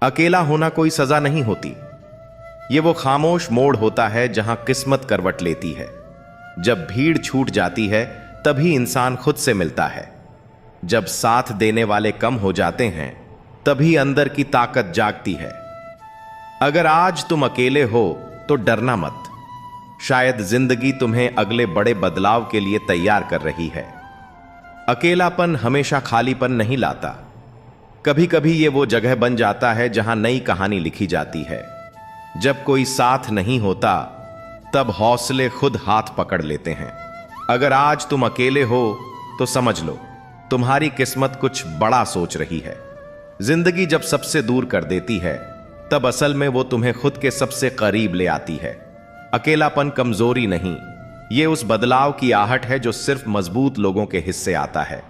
अकेला होना कोई सजा नहीं होती। ये वो खामोश मोड़ होता है जहां किस्मत करवट लेती है। जब भीड़ छूट जाती है तभी इंसान खुद से मिलता है। जब साथ देने वाले कम हो जाते हैं तभी अंदर की ताकत जागती है। अगर आज तुम अकेले हो तो डरना मत। शायद जिंदगी तुम्हें अगले बड़े बदलाव के लिए तैयार कर रही है। अकेलापन हमेशा खालीपन नहीं लाता। कभी कभी ये वो जगह बन जाता है जहां नई कहानी लिखी जाती है। जब कोई साथ नहीं होता तब हौसले खुद हाथ पकड़ लेते हैं। अगर आज तुम अकेले हो तो समझ लो तुम्हारी किस्मत कुछ बड़ा सोच रही है। जिंदगी जब सबसे दूर कर देती है तब असल में वो तुम्हें खुद के सबसे करीब ले आती है। अकेलापन कमजोरी नहीं, ये उस बदलाव की आहट है जो सिर्फ मजबूत लोगों के हिस्से आता है।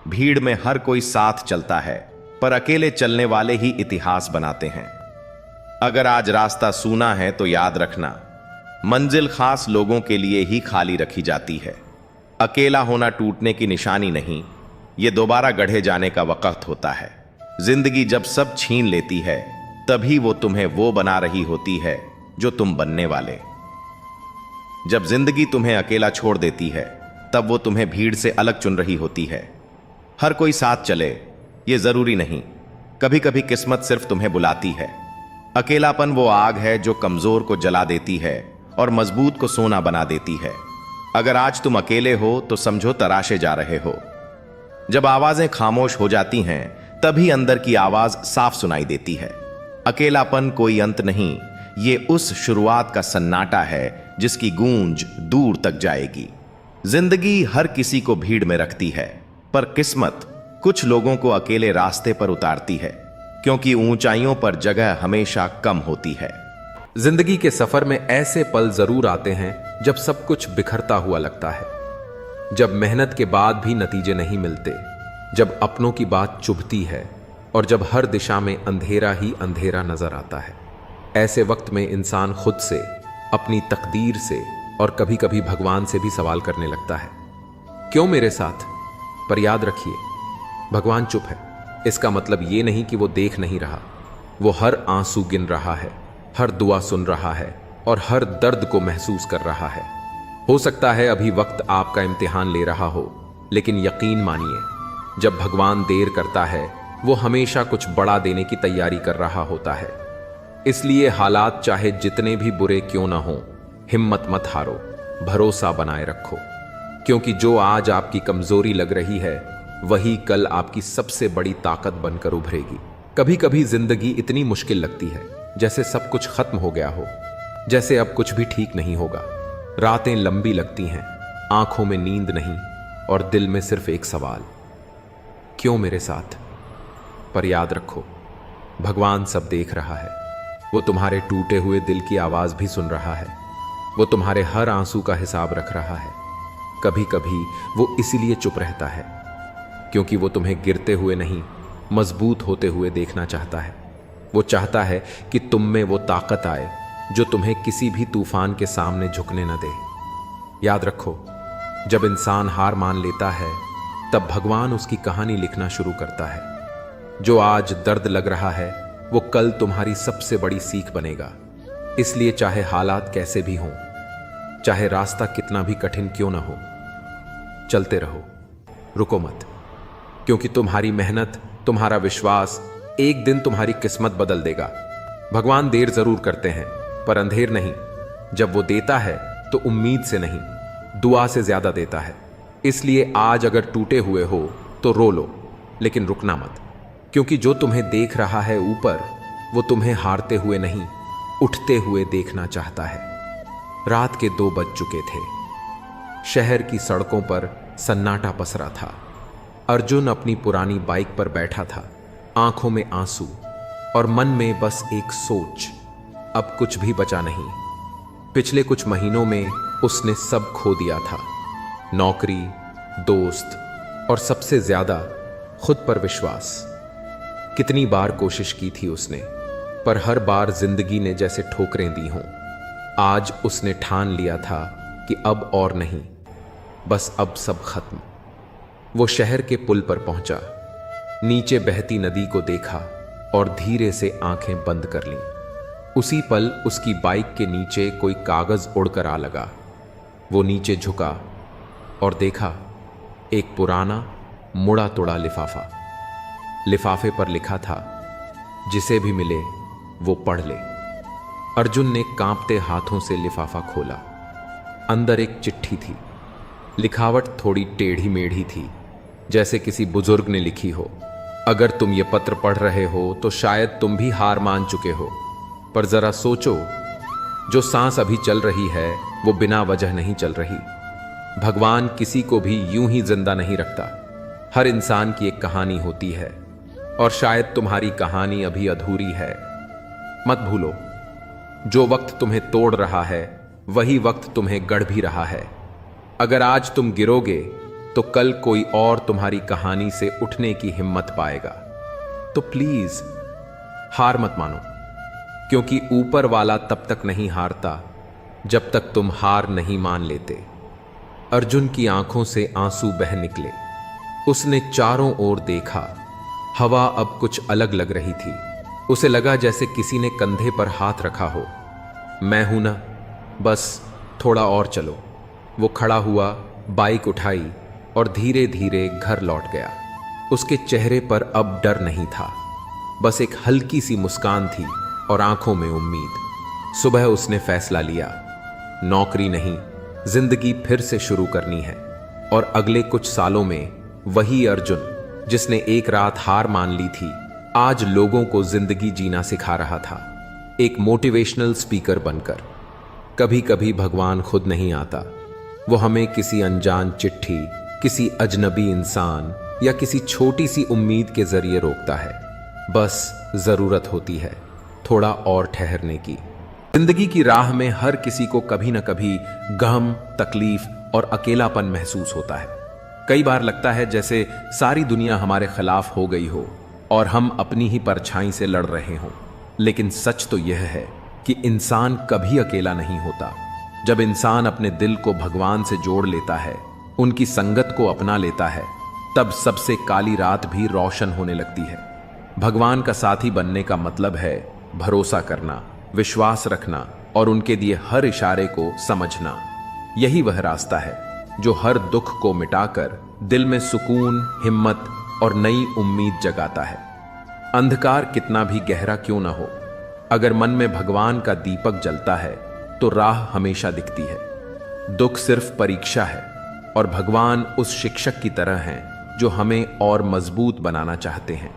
भीड़ में हर कोई साथ चलता है पर अकेले चलने वाले ही इतिहास बनाते हैं। अगर आज रास्ता सूना है तो याद रखना, मंजिल खास लोगों के लिए ही खाली रखी जाती है। अकेला होना टूटने की निशानी नहीं, ये दोबारा गढ़े जाने का वक्त होता है। जिंदगी जब सब छीन लेती है तभी वो तुम्हें वो बना रही होती है जो तुम बनने वाले। जब जिंदगी तुम्हें अकेला छोड़ देती है तब वो तुम्हें भीड़ से अलग चुन रही होती है। हर कोई साथ चले ये जरूरी नहीं, कभी कभी किस्मत सिर्फ तुम्हें बुलाती है। अकेलापन वो आग है जो कमजोर को जला देती है और मजबूत को सोना बना देती है। अगर आज तुम अकेले हो तो समझो तराशे जा रहे हो। जब आवाजें खामोश हो जाती हैं तभी अंदर की आवाज साफ सुनाई देती है। अकेलापन कोई अंत नहीं, ये उस शुरुआत का सन्नाटा है जिसकी गूंज दूर तक जाएगी। जिंदगी हर किसी को भीड़ में रखती है पर किस्मत कुछ लोगों को अकेले रास्ते पर उतारती है, क्योंकि ऊंचाइयों पर जगह हमेशा कम होती है। जिंदगी के सफर में ऐसे पल जरूर आते हैं जब सब कुछ बिखरता हुआ लगता है, जब मेहनत के बाद भी नतीजे नहीं मिलते, जब अपनों की बात चुभती है और जब हर दिशा में अंधेरा ही अंधेरा नजर आता है। ऐसे वक्त में इंसान खुद से, अपनी तकदीर से और कभी कभी भगवान से भी सवाल करने लगता है, क्यों मेरे साथ? पर याद रखिए, भगवान चुप है। इसका मतलब ये नहीं कि वो देख नहीं रहा। वो हर आंसू गिन रहा है, हर दुआ सुन रहा है और हर दर्द को महसूस कर रहा है। हो सकता है अभी वक्त आपका इम्तिहान ले रहा हो, लेकिन यकीन मानिए, जब भगवान देर करता है वो हमेशा कुछ बड़ा देने की तैयारी कर रहा होता है। इसलिए हालात चाहे जितने भी बुरे क्यों ना हो, हिम्मत मत हारो, भरोसा बनाए रखो, क्योंकि जो आज आपकी कमजोरी लग रही है वही कल आपकी सबसे बड़ी ताकत बनकर उभरेगी। कभी कभी जिंदगी इतनी मुश्किल लगती है जैसे सब कुछ खत्म हो गया हो, जैसे अब कुछ भी ठीक नहीं होगा। रातें लंबी लगती हैं, आंखों में नींद नहीं और दिल में सिर्फ एक सवाल, क्यों मेरे साथ? पर याद रखो, भगवान सब देख रहा है। वो तुम्हारे टूटे हुए दिल की आवाज भी सुन रहा है। वो तुम्हारे हर आंसू का हिसाब रख रहा है। कभी कभी वो इसीलिए चुप रहता है क्योंकि वो तुम्हें गिरते हुए नहीं, मजबूत होते हुए देखना चाहता है। वो चाहता है कि तुम में वो ताकत आए जो तुम्हें किसी भी तूफान के सामने झुकने न दे। याद रखो, जब इंसान हार मान लेता है तब भगवान उसकी कहानी लिखना शुरू करता है। जो आज दर्द लग रहा है वो कल तुम्हारी सबसे बड़ी सीख बनेगा। इसलिए चाहे हालात कैसे भी हों, चाहे रास्ता कितना भी कठिन क्यों ना हो, चलते रहो, रुको मत, क्योंकि तुम्हारी मेहनत, तुम्हारा विश्वास एक दिन तुम्हारी किस्मत बदल देगा। भगवान देर जरूर करते हैं पर अंधेर नहीं। जब वो देता है तो उम्मीद से नहीं, दुआ से ज्यादा देता है। इसलिए आज अगर टूटे हुए हो तो रो लो, लेकिन रुकना मत, क्योंकि जो तुम्हें देख रहा है ऊपर, वो तुम्हें हारते हुए नहीं, उठते हुए देखना चाहता है। रात के 2 बज चुके थे। शहर की सड़कों पर सन्नाटा पसरा था। अर्जुन अपनी पुरानी बाइक पर बैठा था, आंखों में आंसू और मन में बस एक सोच, अब कुछ भी बचा नहीं। पिछले कुछ महीनों में उसने सब खो दिया था, नौकरी, दोस्त और सबसे ज्यादा खुद पर विश्वास। कितनी बार कोशिश की थी उसने, पर हर बार जिंदगी ने जैसे ठोकरें दी हों। आज उसने ठान लिया था कि अब और नहीं, बस अब सब खत्म। वो शहर के पुल पर पहुंचा, नीचे बहती नदी को देखा, और धीरे से आंखें बंद कर लीं। उसी पल उसकी बाइक के नीचे कोई कागज उड़कर आ लगा। वो नीचे झुका और देखा एक पुराना मुड़ा तोड़ा लिफाफा। लिफाफे पर लिखा था, जिसे भी मिले वो पढ़ ले। अर्जुन ने कांपते हाथों से लिफाफा खोला। अंदर एक चिट्ठी थी। लिखावट थोड़ी टेढ़ी मेढ़ी थी, जैसे किसी बुजुर्ग ने लिखी हो। अगर तुम ये पत्र पढ़ रहे हो तो शायद तुम भी हार मान चुके हो, पर जरा सोचो, जो सांस अभी चल रही है वो बिना वजह नहीं चल रही। भगवान किसी को भी यूं ही जिंदा नहीं रखता। हर इंसान की एक कहानी होती है, और शायद तुम्हारी कहानी अभी अधूरी है। मत भूलो, जो वक्त तुम्हें तोड़ रहा है वही वक्त तुम्हें गढ़ भी रहा है। अगर आज तुम गिरोगे तो कल कोई और तुम्हारी कहानी से उठने की हिम्मत पाएगा। तो प्लीज हार मत मानो, क्योंकि ऊपर वाला तब तक नहीं हारता जब तक तुम हार नहीं मान लेते। अर्जुन की आंखों से आंसू बह निकले। उसने चारों ओर देखा। हवा अब कुछ अलग लग रही थी। उसे लगा जैसे किसी ने कंधे पर हाथ रखा हो। मैं हूं ना, बस थोड़ा और चलो। वो खड़ा हुआ, बाइक उठाई और धीरे धीरे घर लौट गया। उसके चेहरे पर अब डर नहीं था, बस एक हल्की सी मुस्कान थी और आंखों में उम्मीद। सुबह उसने फैसला लिया, नौकरी नहीं, जिंदगी फिर से शुरू करनी है। और अगले कुछ सालों में वही अर्जुन जिसने एक रात हार मान ली थी, आज लोगों को जिंदगी जीना सिखा रहा था, एक मोटिवेशनल स्पीकर बनकर। कभी कभी भगवान खुद नहीं आता, वो हमें किसी अनजान चिट्ठी, किसी अजनबी इंसान या किसी छोटी सी उम्मीद के जरिए रोकता है। बस जरूरत होती है थोड़ा और ठहरने की। जिंदगी की राह में हर किसी को कभी न कभी गम, तकलीफ और अकेलापन महसूस होता है। कई बार लगता है जैसे सारी दुनिया हमारे खिलाफ हो गई हो और हम अपनी ही परछाई से लड़ रहे हों। लेकिन सच तो यह है कि इंसान कभी अकेला नहीं होता। जब इंसान अपने दिल को भगवान से जोड़ लेता है, उनकी संगत को अपना लेता है, तब सबसे काली रात भी रोशन होने लगती है। भगवान का साथी बनने का मतलब है भरोसा करना, विश्वास रखना और उनके दिए हर इशारे को समझना। यही वह रास्ता है जो हर दुख को मिटाकर दिल में सुकून, हिम्मत और नई उम्मीद जगाता है। अंधकार कितना भी गहरा क्यों ना हो, अगर मन में भगवान का दीपक जलता है तो राह हमेशा दिखती है। दुख सिर्फ परीक्षा है और भगवान उस शिक्षक की तरह हैं जो हमें और मजबूत बनाना चाहते हैं।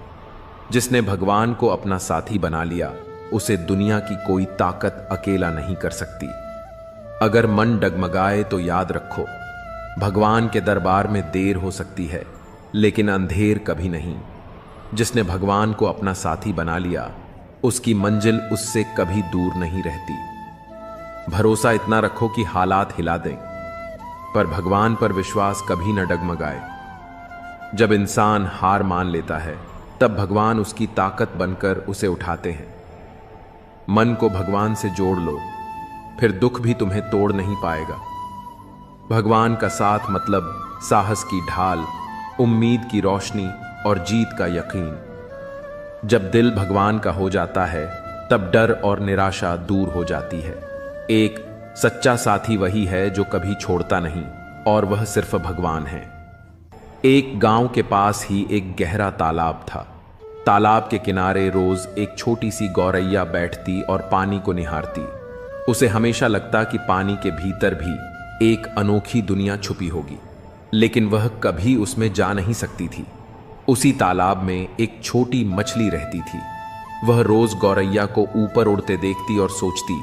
जिसने भगवान को अपना साथी बना लिया, उसे दुनिया की कोई ताकत अकेला नहीं कर सकती। अगर मन डगमगाए तो याद रखो, भगवान के दरबार में देर हो सकती है, लेकिन अंधेर कभी नहीं। जिसने भगवान को अपना साथी बना लिया, उसकी मंजिल उससे कभी दूर नहीं रहती। भरोसा इतना रखो कि हालात हिला दें, पर भगवान पर विश्वास कभी न डगमगाए। जब इंसान हार मान लेता है, तब भगवान उसकी ताकत बनकर उसे उठाते हैं। मन को भगवान से जोड़ लो, फिर दुख भी तुम्हें तोड़ नहीं पाएगा। भगवान का साथ मतलब साहस की ढाल, उम्मीद की रोशनी और जीत का यकीन। जब दिल भगवान का हो जाता है, तब डर और निराशा दूर हो जाती है। एक सच्चा साथी वही है जो कभी छोड़ता नहीं, और वह सिर्फ भगवान है। एक गांव के पास ही एक गहरा तालाब था। तालाब के किनारे रोज एक छोटी सी गौरैया बैठती और पानी को निहारती। उसे हमेशा लगता कि पानी के भीतर भी एक अनोखी दुनिया छुपी होगी, लेकिन वह कभी उसमें जा नहीं सकती थी। उसी तालाब में एक छोटी मछली रहती थी। वह रोज गौरैया को ऊपर उड़ते देखती और सोचती,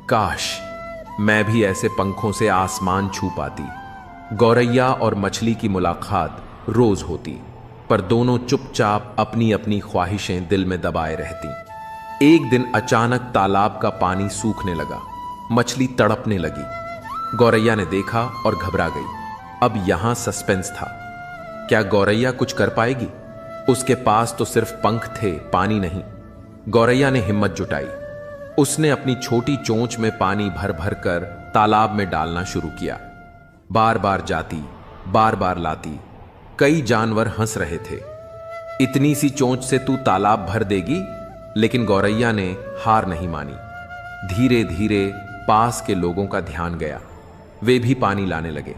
काश मैं भी ऐसे पंखों से आसमान छू पाती। गौरैया और मछली की मुलाकात रोज होती, पर दोनों चुपचाप अपनी अपनी ख्वाहिशें दिल में दबाए रहती। एक दिन अचानक तालाब का पानी सूखने लगा। मछली तड़पने लगी। गौरैया ने देखा और घबरा गई। अब यहां सस्पेंस था। क्या गौरैया कुछ कर पाएगी? उसके पास तो सिर्फ पंख थे, पानी नहीं। गौरैया ने हिम्मत जुटाई। उसने अपनी छोटी चोंच में पानी भर भर कर तालाब में डालना शुरू किया। बार बार जाती, बार बार लाती। कई जानवर हंस रहे थे। इतनी सी चोंच से तू तालाब भर देगी? लेकिन गौरैया ने हार नहीं मानी। धीरे धीरे पास के लोगों का ध्यान गया। वे भी पानी लाने लगे।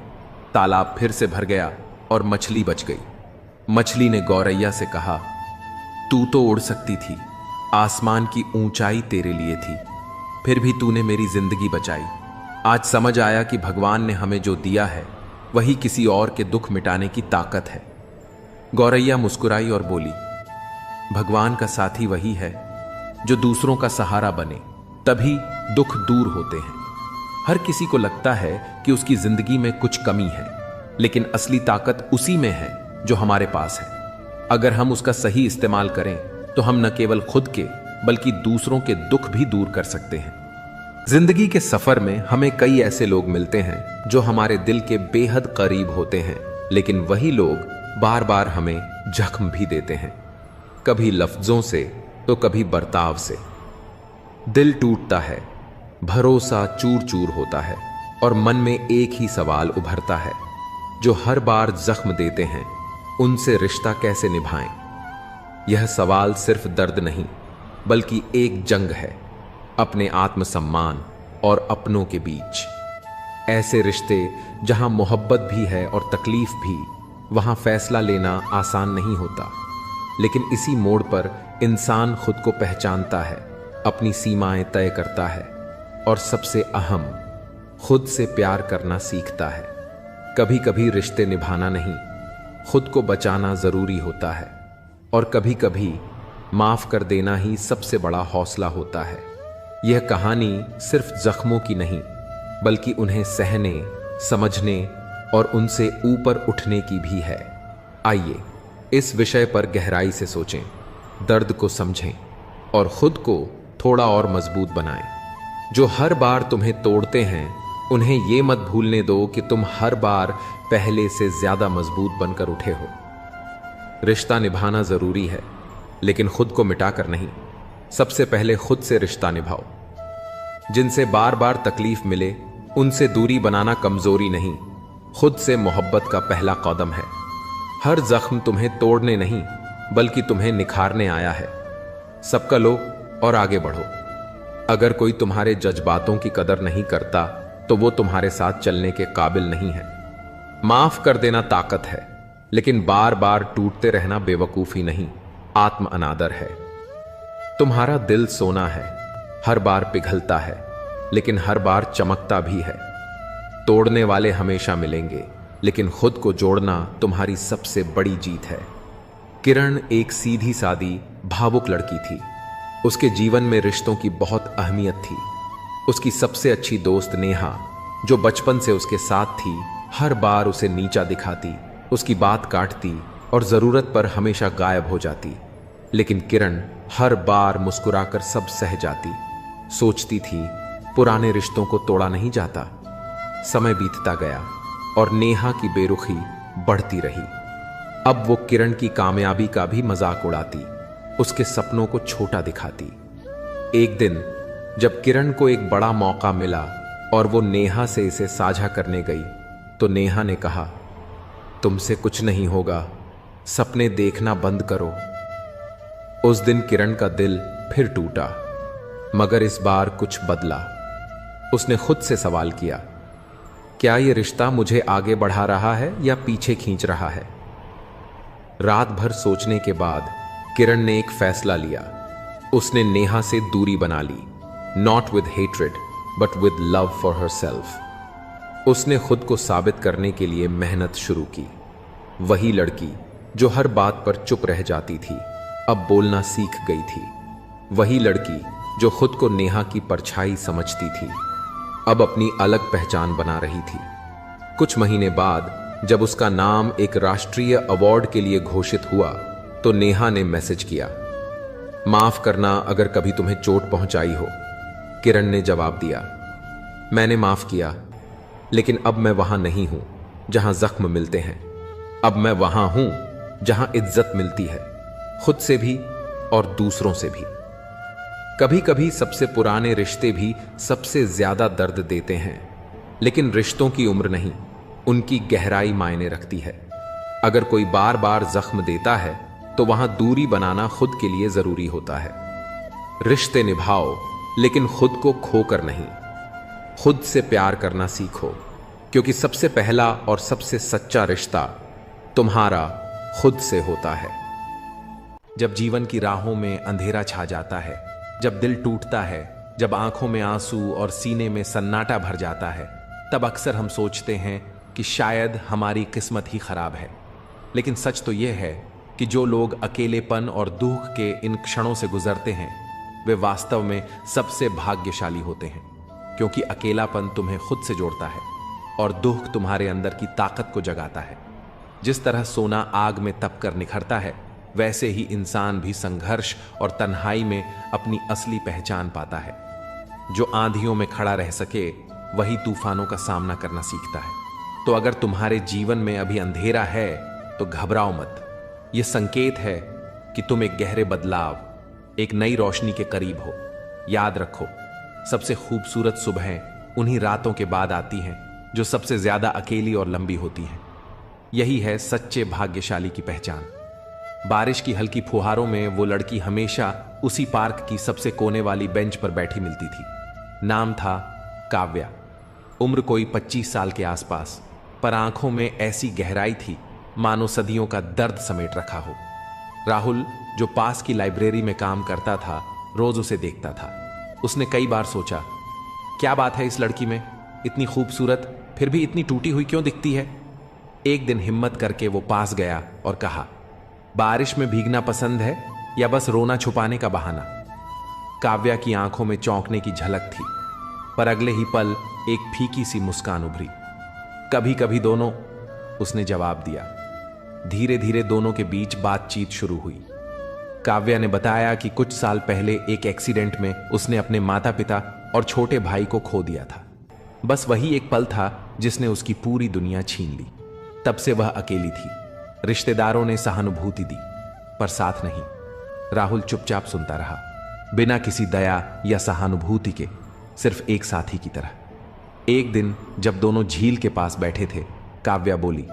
तालाब फिर से भर गया और मछली बच गई। मछली ने गौरैया से कहा, तू तो उड़ सकती थी, आसमान की ऊंचाई तेरे लिए थी, फिर भी तूने मेरी जिंदगी बचाई। आज समझ आया कि भगवान ने हमें जो दिया है वही किसी और के दुख मिटाने की ताकत है। गौरैया मुस्कुराई और बोली, भगवान का साथी वही है जो दूसरों का सहारा बने, तभी दुख दूर होते हैं। हर किसी को लगता है कि उसकी जिंदगी में कुछ कमी है, लेकिन असली ताकत उसी में है जो हमारे पास है। अगर हम उसका सही इस्तेमाल करें तो हम न केवल खुद के बल्कि दूसरों के दुख भी दूर कर सकते हैं। जिंदगी के सफर में हमें कई ऐसे लोग मिलते हैं जो हमारे दिल के बेहद करीब होते हैं, लेकिन वही लोग बार बार हमें जख्म भी देते हैं, कभी लफ्जों से तो कभी बर्ताव से। दिल टूटता है, भरोसा चूर चूर होता है और मन में एक ही सवाल उभरता है, जो हर बार जख्म देते हैं उनसे रिश्ता कैसे निभाएं। यह सवाल सिर्फ दर्द नहीं बल्कि एक जंग है अपने आत्मसम्मान और अपनों के बीच। ऐसे रिश्ते जहां मोहब्बत भी है और तकलीफ भी, वहां फैसला लेना आसान नहीं होता, लेकिन इसी मोड़ पर इंसान खुद को पहचानता है, अपनी सीमाएं तय करता है और सबसे अहम, खुद से प्यार करना सीखता है। कभी कभी रिश्ते निभाना नहीं, खुद को बचाना जरूरी होता है, और कभी कभी माफ कर देना ही सबसे बड़ा हौसला होता है। यह कहानी सिर्फ जख्मों की नहीं बल्कि उन्हें सहने, समझने और उनसे ऊपर उठने की भी है। आइए इस विषय पर गहराई से सोचें, दर्द को समझें और खुद को थोड़ा और मजबूत बनाएं। जो हर बार तुम्हें तोड़ते हैं उन्हें यह मत भूलने दो कि तुम हर बार पहले से ज्यादा मजबूत बनकर उठे हो। रिश्ता निभाना जरूरी है, लेकिन खुद को मिटाकर नहीं। सबसे पहले खुद से रिश्ता निभाओ। जिनसे बार बार तकलीफ मिले उनसे दूरी बनाना कमजोरी नहीं, खुद से मोहब्बत का पहला कदम है। हर जख्म तुम्हें तोड़ने नहीं बल्कि तुम्हें निखारने आया है। सबका लो और आगे बढ़ो। अगर कोई तुम्हारे जज्बातों की कदर नहीं करता तो वो तुम्हारे साथ चलने के काबिल नहीं है। माफ कर देना ताकत है, लेकिन बार बार टूटते रहना बेवकूफी नहीं, आत्म अनादर है। तुम्हारा दिल सोना है, हर बार पिघलता है लेकिन हर बार चमकता भी है। तोड़ने वाले हमेशा मिलेंगे, लेकिन खुद को जोड़ना तुम्हारी सबसे बड़ी जीत है। किरण एक सीधी सादी भावुक लड़की थी। उसके जीवन में रिश्तों की बहुत अहमियत थी। उसकी सबसे अच्छी दोस्त नेहा, जो बचपन से उसके साथ थी, हर बार उसे नीचा दिखाती, उसकी बात काटती और जरूरत पर हमेशा गायब हो जाती। लेकिन किरण हर बार मुस्कुराकर सब सह जाती। सोचती थी पुराने रिश्तों को तोड़ा नहीं जाता। समय बीतता गया और नेहा की बेरुखी बढ़ती रही। अब वो किरण की कामयाबी का भी मजाक उड़ाती, उसके सपनों को छोटा दिखाती। एक दिन जब किरण को एक बड़ा मौका मिला और वो नेहा से इसे साझा करने गई, तो नेहा ने कहा, तुमसे कुछ नहीं होगा, सपने देखना बंद करो। उस दिन किरण का दिल फिर टूटा, मगर इस बार कुछ बदला। उसने खुद से सवाल किया, क्या यह रिश्ता मुझे आगे बढ़ा रहा है या पीछे खींच रहा है? रात भर सोचने के बाद किरण ने एक फैसला लिया। उसने नेहा से दूरी बना ली, not with hatred but with love for herself. उसने खुद को साबित करने के लिए मेहनत शुरू की। वही लड़की जो हर बात पर चुप रह जाती थी, अब बोलना सीख गई थी। वही लड़की जो खुद को नेहा की परछाई समझती थी, अब अपनी अलग पहचान बना रही थी। कुछ महीने बाद जब उसका नाम एक राष्ट्रीय अवार्ड के लिए घोषित हुआ, तो नेहा ने मैसेज किया, माफ करना अगर कभी तुम्हें चोट पहुंचाई हो। किरण ने जवाब दिया, मैंने माफ किया, लेकिन अब मैं वहां नहीं हूं जहां जख्म मिलते हैं। अब मैं वहां हूं जहां इज्जत मिलती है, खुद से भी और दूसरों से भी। कभी कभी सबसे पुराने रिश्ते भी सबसे ज्यादा दर्द देते हैं, लेकिन रिश्तों की उम्र नहीं, उनकी गहराई मायने रखती है। अगर कोई बार बार जख्म देता है तो वहां दूरी बनाना खुद के लिए जरूरी होता है। रिश्ते निभाओ, लेकिन खुद को खोकर नहीं। खुद से प्यार करना सीखो, क्योंकि सबसे पहला और सबसे सच्चा रिश्ता तुम्हारा खुद से होता है। जब जीवन की राहों में अंधेरा छा जाता है, जब दिल टूटता है, जब आंखों में आंसू और सीने में सन्नाटा भर जाता है, तब अक्सर हम सोचते हैं कि शायद हमारी किस्मत ही खराब है। लेकिन सच तो यह है कि जो लोग अकेलेपन और दुख के इन क्षणों से गुजरते हैं, वे वास्तव में सबसे भाग्यशाली होते हैं, क्योंकि अकेलापन तुम्हें खुद से जोड़ता है और दुख तुम्हारे अंदर की ताकत को जगाता है। जिस तरह सोना आग में तप कर निखरता है, वैसे ही इंसान भी संघर्ष और तन्हाई में अपनी असली पहचान पाता है। जो आंधियों में खड़ा रह सके, वही तूफानों का सामना करना सीखता है। तो अगर तुम्हारे जीवन में अभी अंधेरा है, तो घबराओ मत। यह संकेत है कि तुम एक गहरे बदलाव, एक नई रोशनी के करीब हो। याद रखो, सबसे खूबसूरत सुबहें उन्हीं रातों के बाद आती हैं जो सबसे ज्यादा अकेली और लंबी होती हैं। यही है सच्चे भाग्यशाली की पहचान। बारिश की हल्की फुहारों में वो लड़की हमेशा उसी पार्क की सबसे कोने वाली बेंच पर बैठी मिलती थी। नाम था काव्या। उम्र कोई 25 साल के आसपास, पर आंखों में ऐसी गहराई थी मानो सदियों का दर्द समेट रखा हो। राहुल, जो पास की लाइब्रेरी में काम करता था, रोज उसे देखता था। उसने कई बार सोचा, क्या बात है इस लड़की में, इतनी खूबसूरत फिर भी इतनी टूटी हुई क्यों दिखती है। एक दिन हिम्मत करके वो पास गया और कहा, बारिश में भीगना पसंद है या बस रोना छुपाने का बहाना। काव्या की आंखों में चौंकने की झलक थी, पर अगले ही पल एक फीकी सी मुस्कान उभरी। कभी कभी दोनों, उसने जवाब दिया। धीरे धीरे दोनों के बीच बातचीत शुरू हुई। काव्या ने बताया कि कुछ साल पहले एक एक्सीडेंट में उसने अपने माता पिता और छोटे भाई को खो दिया था। बस वही एक पल था जिसने उसकी पूरी दुनिया छीन ली। तब से वह अकेली थी। रिश्तेदारों ने सहानुभूति दी, पर साथ नहीं। राहुल चुपचाप सुनता रहा, बिना किसी दया या सहानुभूति के, सिर्फ एक साथी की तरह। एक दिन जब दोनों झील के पास बैठे थे, काव्या बोली,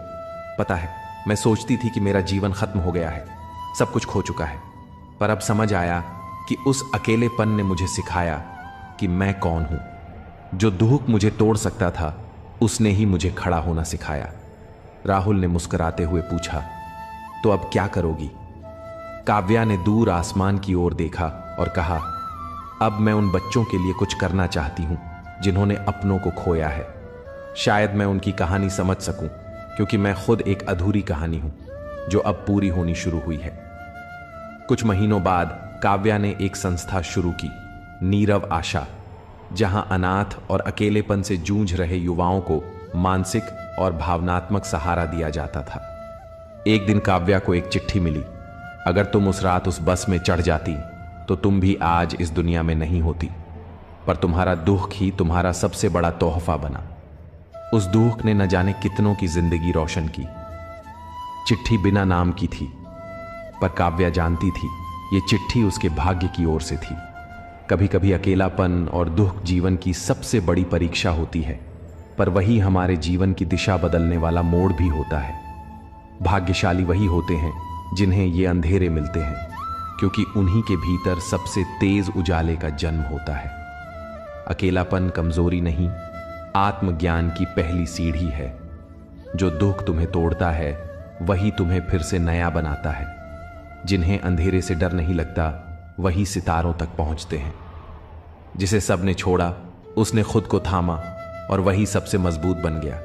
पता है, मैं सोचती थी कि मेरा जीवन खत्म हो गया है, सब कुछ खो चुका है। पर अब समझ आया कि उस अकेलेपन ने मुझे सिखाया कि मैं कौन हूं। जो दुख मुझे तोड़ सकता था, उसने ही मुझे खड़ा होना सिखाया। राहुल ने मुस्कुराते हुए पूछा, तो अब क्या करोगी। काव्या ने दूर आसमान की ओर देखा और कहा, अब मैं उन बच्चों के लिए कुछ करना चाहती हूं जिन्होंने अपनों को खोया है। शायद मैं उनकी कहानी समझ सकूं, क्योंकि मैं खुद एक अधूरी कहानी हूं जो अब पूरी होनी शुरू हुई है। कुछ महीनों बाद काव्या ने एक संस्था शुरू की, नीरव आशा, जहां अनाथ और अकेलेपन से जूझ रहे युवाओं को मानसिक और भावनात्मक सहारा दिया जाता था। एक दिन काव्या को एक चिट्ठी मिली, अगर तुम उस रात उस बस में चढ़ जाती तो तुम भी आज इस दुनिया में नहीं होती, पर तुम्हारा दुख ही तुम्हारा सबसे बड़ा तोहफा बना। उस दुख ने न जाने कितनों की जिंदगी रोशन की। चिट्ठी बिना नाम की थी, पर काव्या जानती थी ये चिट्ठी उसके भाग्य की ओर से थी। कभी कभी अकेलापन और दुख जीवन की सबसे बड़ी परीक्षा होती है, पर वही हमारे जीवन की दिशा बदलने वाला मोड़ भी होता है। भाग्यशाली वही होते हैं जिन्हें ये अंधेरे मिलते हैं, क्योंकि उन्हीं के भीतर सबसे तेज उजाले का जन्म होता है। अकेलापन कमजोरी नहीं, आत्मज्ञान की पहली सीढ़ी है। जो दुख तुम्हें तोड़ता है, वही तुम्हें फिर से नया बनाता है। जिन्हें अंधेरे से डर नहीं लगता, वही सितारों तक पहुंचते हैं। जिसे सबने छोड़ा, उसने खुद को थामा और वही सबसे मजबूत बन गया।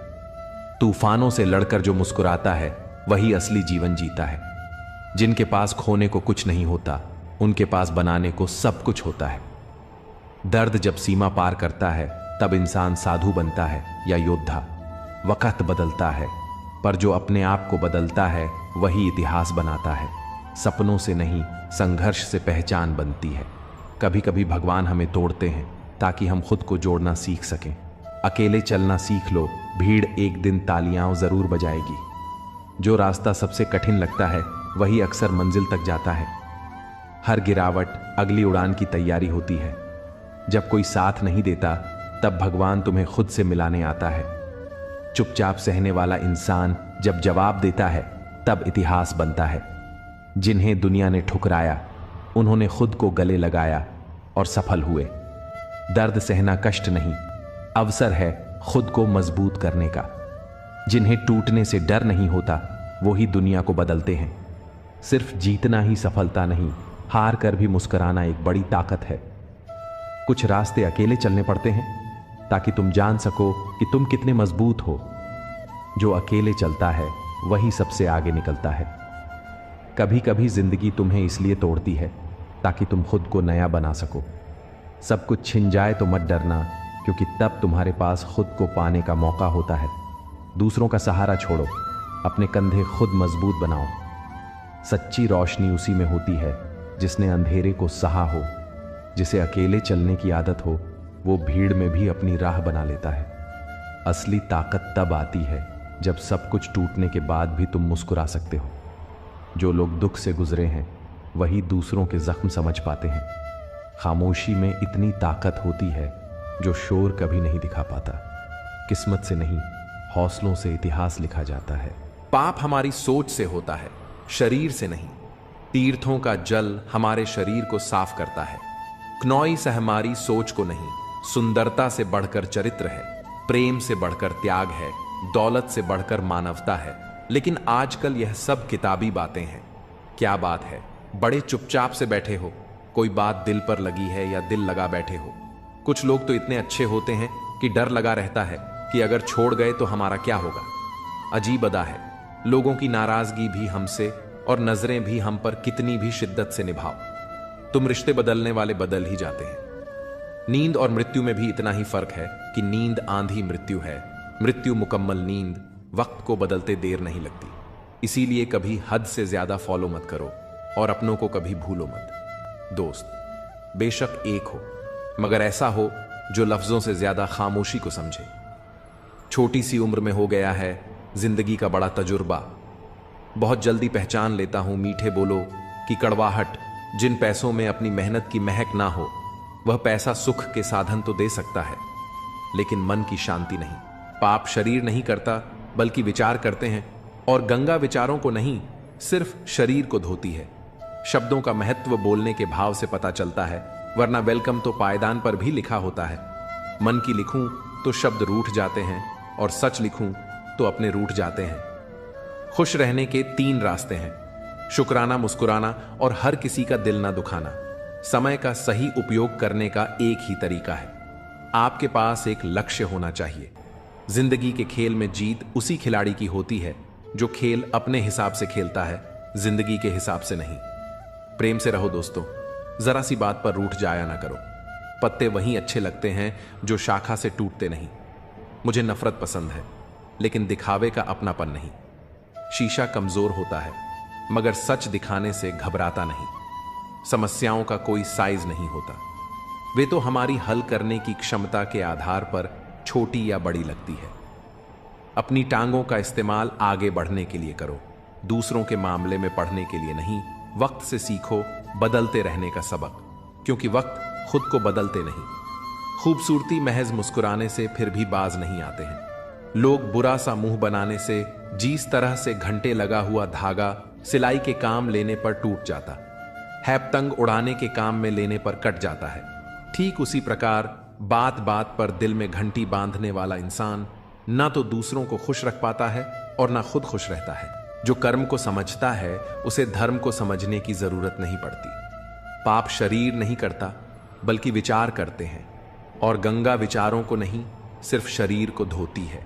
तूफानों से लड़कर जो मुस्कुराता है, वही असली जीवन जीता है। जिनके पास खोने को कुछ नहीं होता, उनके पास बनाने को सब कुछ होता है। दर्द जब सीमा पार करता है, तब इंसान साधु बनता है या योद्धा। वक्त बदलता है, पर जो अपने आप को बदलता है, वही इतिहास बनाता है। सपनों से नहीं, संघर्ष से पहचान बनती है। कभी कभी भगवान हमें तोड़ते हैं ताकि हम खुद को जोड़ना सीख सकें। अकेले चलना सीख लो, भीड़ एक दिन तालियां जरूर बजाएगी। जो रास्ता सबसे कठिन लगता है, वही अक्सर मंजिल तक जाता है। हर गिरावट अगली उड़ान की तैयारी होती है। जब कोई साथ नहीं देता, तब भगवान तुम्हें खुद से मिलाने आता है। चुपचाप सहने वाला इंसान जब जवाब देता है, तब इतिहास बनता है। जिन्हें दुनिया ने ठुकराया, उन्होंने खुद को गले लगाया और सफल हुए। दर्द सहना कष्ट नहीं, अवसर है खुद को मजबूत करने का। जिन्हें टूटने से डर नहीं होता वो ही दुनिया को बदलते हैं। सिर्फ जीतना ही सफलता नहीं, हार कर भी मुस्कुराना एक बड़ी ताकत है। कुछ रास्ते अकेले चलने पड़ते हैं ताकि तुम जान सको कि तुम कितने मजबूत हो। जो अकेले चलता है वही सबसे आगे निकलता है। कभी कभी जिंदगी तुम्हें इसलिए तोड़ती है ताकि तुम खुद को नया बना सको। सब कुछ छिन जाए तो मत डरना, क्योंकि तब तुम्हारे पास खुद को पाने का मौका होता है। दूसरों का सहारा छोड़ो, अपने कंधे खुद मजबूत बनाओ। सच्ची रोशनी उसी में होती है जिसने अंधेरे को सहा हो। जिसे अकेले चलने की आदत हो वो भीड़ में भी अपनी राह बना लेता है। असली ताकत तब आती है जब सब कुछ टूटने के बाद भी तुम मुस्कुरा सकते हो। जो लोग दुख से गुजरे हैं वही दूसरों के जख्म समझ पाते हैं। खामोशी में इतनी ताकत होती है जो शोर कभी नहीं दिखा पाता। किस्मत से नहीं, हौसलों से इतिहास लिखा जाता है। पाप हमारी सोच से होता है, शरीर से नहीं। तीर्थों का जल हमारे शरीर को साफ करता है। क्नौई से हमारी सोच को नहीं। सुंदरता से बढ़कर चरित्र है, प्रेम से बढ़कर त्याग है, दौलत से बढ़कर मानवता है। लेकिन आजकल यह सब किताबी बातें हैं। क्या बात है, बड़े चुपचाप से बैठे हो, कोई बात दिल पर लगी है या दिल लगा बैठे हो। कुछ लोग तो इतने अच्छे होते हैं कि डर लगा रहता है कि अगर छोड़ गए तो हमारा क्या होगा। अजीब अदा है, लोगों की नाराजगी भी हमसे और नजरें भी हम पर कितनी भी शिद्दत से निभाओ, तुम रिश्ते बदलने वाले बदल ही जाते हैं। नींद और मृत्यु में भी इतना ही फर्क है कि नींद आंधी मृत्यु है, मृत्यु मुकम्मल नींद। वक्त को बदलते देर नहीं लगती। इसीलिए कभी हद से ज्यादा फॉलो मत करो और अपनों को कभी भूलो मत। दोस्त बेशक एक हो, मगर ऐसा हो जो लफ्जों से ज्यादा खामोशी को समझे। छोटी सी उम्र में हो गया है जिंदगी का बड़ा तजुर्बा। बहुत जल्दी पहचान लेता हूं मीठे बोलो की कड़वाहट। जिन पैसों में अपनी मेहनत की महक ना हो, वह पैसा सुख के साधन तो दे सकता है, लेकिन मन की शांति नहीं। पाप शरीर नहीं करता बल्कि विचार करते हैं, और गंगा विचारों को नहीं सिर्फ शरीर को धोती है। शब्दों का महत्व बोलने के भाव से पता चलता है, वरना वेलकम तो पायदान पर भी लिखा होता है। मन की लिखूं तो शब्द रूठ जाते हैं, और सच लिखूं तो अपने रूठ जाते हैं। खुश रहने के 3 रास्ते हैं, शुक्राना, मुस्कुराना और हर किसी का दिल ना दुखाना। समय का सही उपयोग करने का एक ही तरीका है, आपके पास एक लक्ष्य होना चाहिए। जिंदगी के खेल में जीत उसी खिलाड़ी की होती है जो खेल अपने हिसाब से खेलता है, जिंदगी के हिसाब से नहीं। प्रेम से रहो दोस्तों, जरा सी बात पर रूठ जाया ना करो। पत्ते वहीं अच्छे लगते हैं जो शाखा से टूटते नहीं। मुझे नफरत पसंद है, लेकिन दिखावे का अपनापन नहीं। शीशा कमजोर होता है, मगर सच दिखाने से घबराता नहीं। समस्याओं का कोई साइज नहीं होता, वे तो हमारी हल करने की क्षमता के आधार पर छोटी या बड़ी लगती है। अपनी टांगों का इस्तेमाल आगे बढ़ने के लिए करो, दूसरों के मामले में पढ़ने के लिए नहीं। वक्त से सीखो बदलते रहने का सबक, क्योंकि वक्त खुद को बदलते नहीं। खूबसूरती महज मुस्कुराने से फिर भी बाज नहीं आते हैं। लोग बुरा सा मुंह बनाने से, जिस तरह से घंटे लगा हुआ धागा सिलाई के काम लेने पर टूट जाता है, पतंग उड़ाने के काम में लेने पर कट जाता है, ठीक उसी प्रकार बात बात पर दिल में घंटी बांधने वाला इंसान ना तो दूसरों को खुश रख पाता है और ना खुद खुश रहता है। जो कर्म को समझता है उसे धर्म को समझने की जरूरत नहीं पड़ती। पाप शरीर नहीं करता बल्कि विचार करते हैं, और गंगा विचारों को नहीं सिर्फ शरीर को धोती है।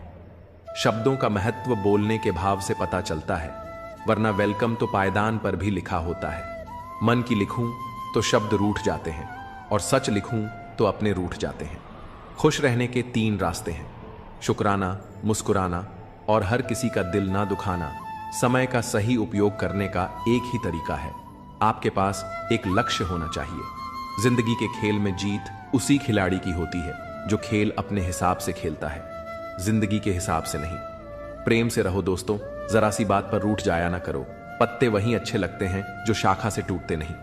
शब्दों का महत्व बोलने के भाव से पता चलता है, वरना वेलकम तो पायदान पर भी लिखा होता है। मन की लिखूं तो शब्द रूठ जाते हैं, और सच लिखूं तो अपने रूठ जाते हैं। खुश रहने के 3 रास्ते हैं, शुक्राना, मुस्कुराना और हर किसी का दिल ना दुखाना। समय का सही उपयोग करने का एक ही तरीका है, आपके पास एक लक्ष्य होना चाहिए। जिंदगी के खेल में जीत उसी खिलाड़ी की होती है जो खेल अपने हिसाब से खेलता है, जिंदगी के हिसाब से नहीं। प्रेम से रहो दोस्तों, जरा सी बात पर रूठ जाया ना करो। पत्ते वहीं अच्छे लगते हैं जो शाखा से टूटते नहीं।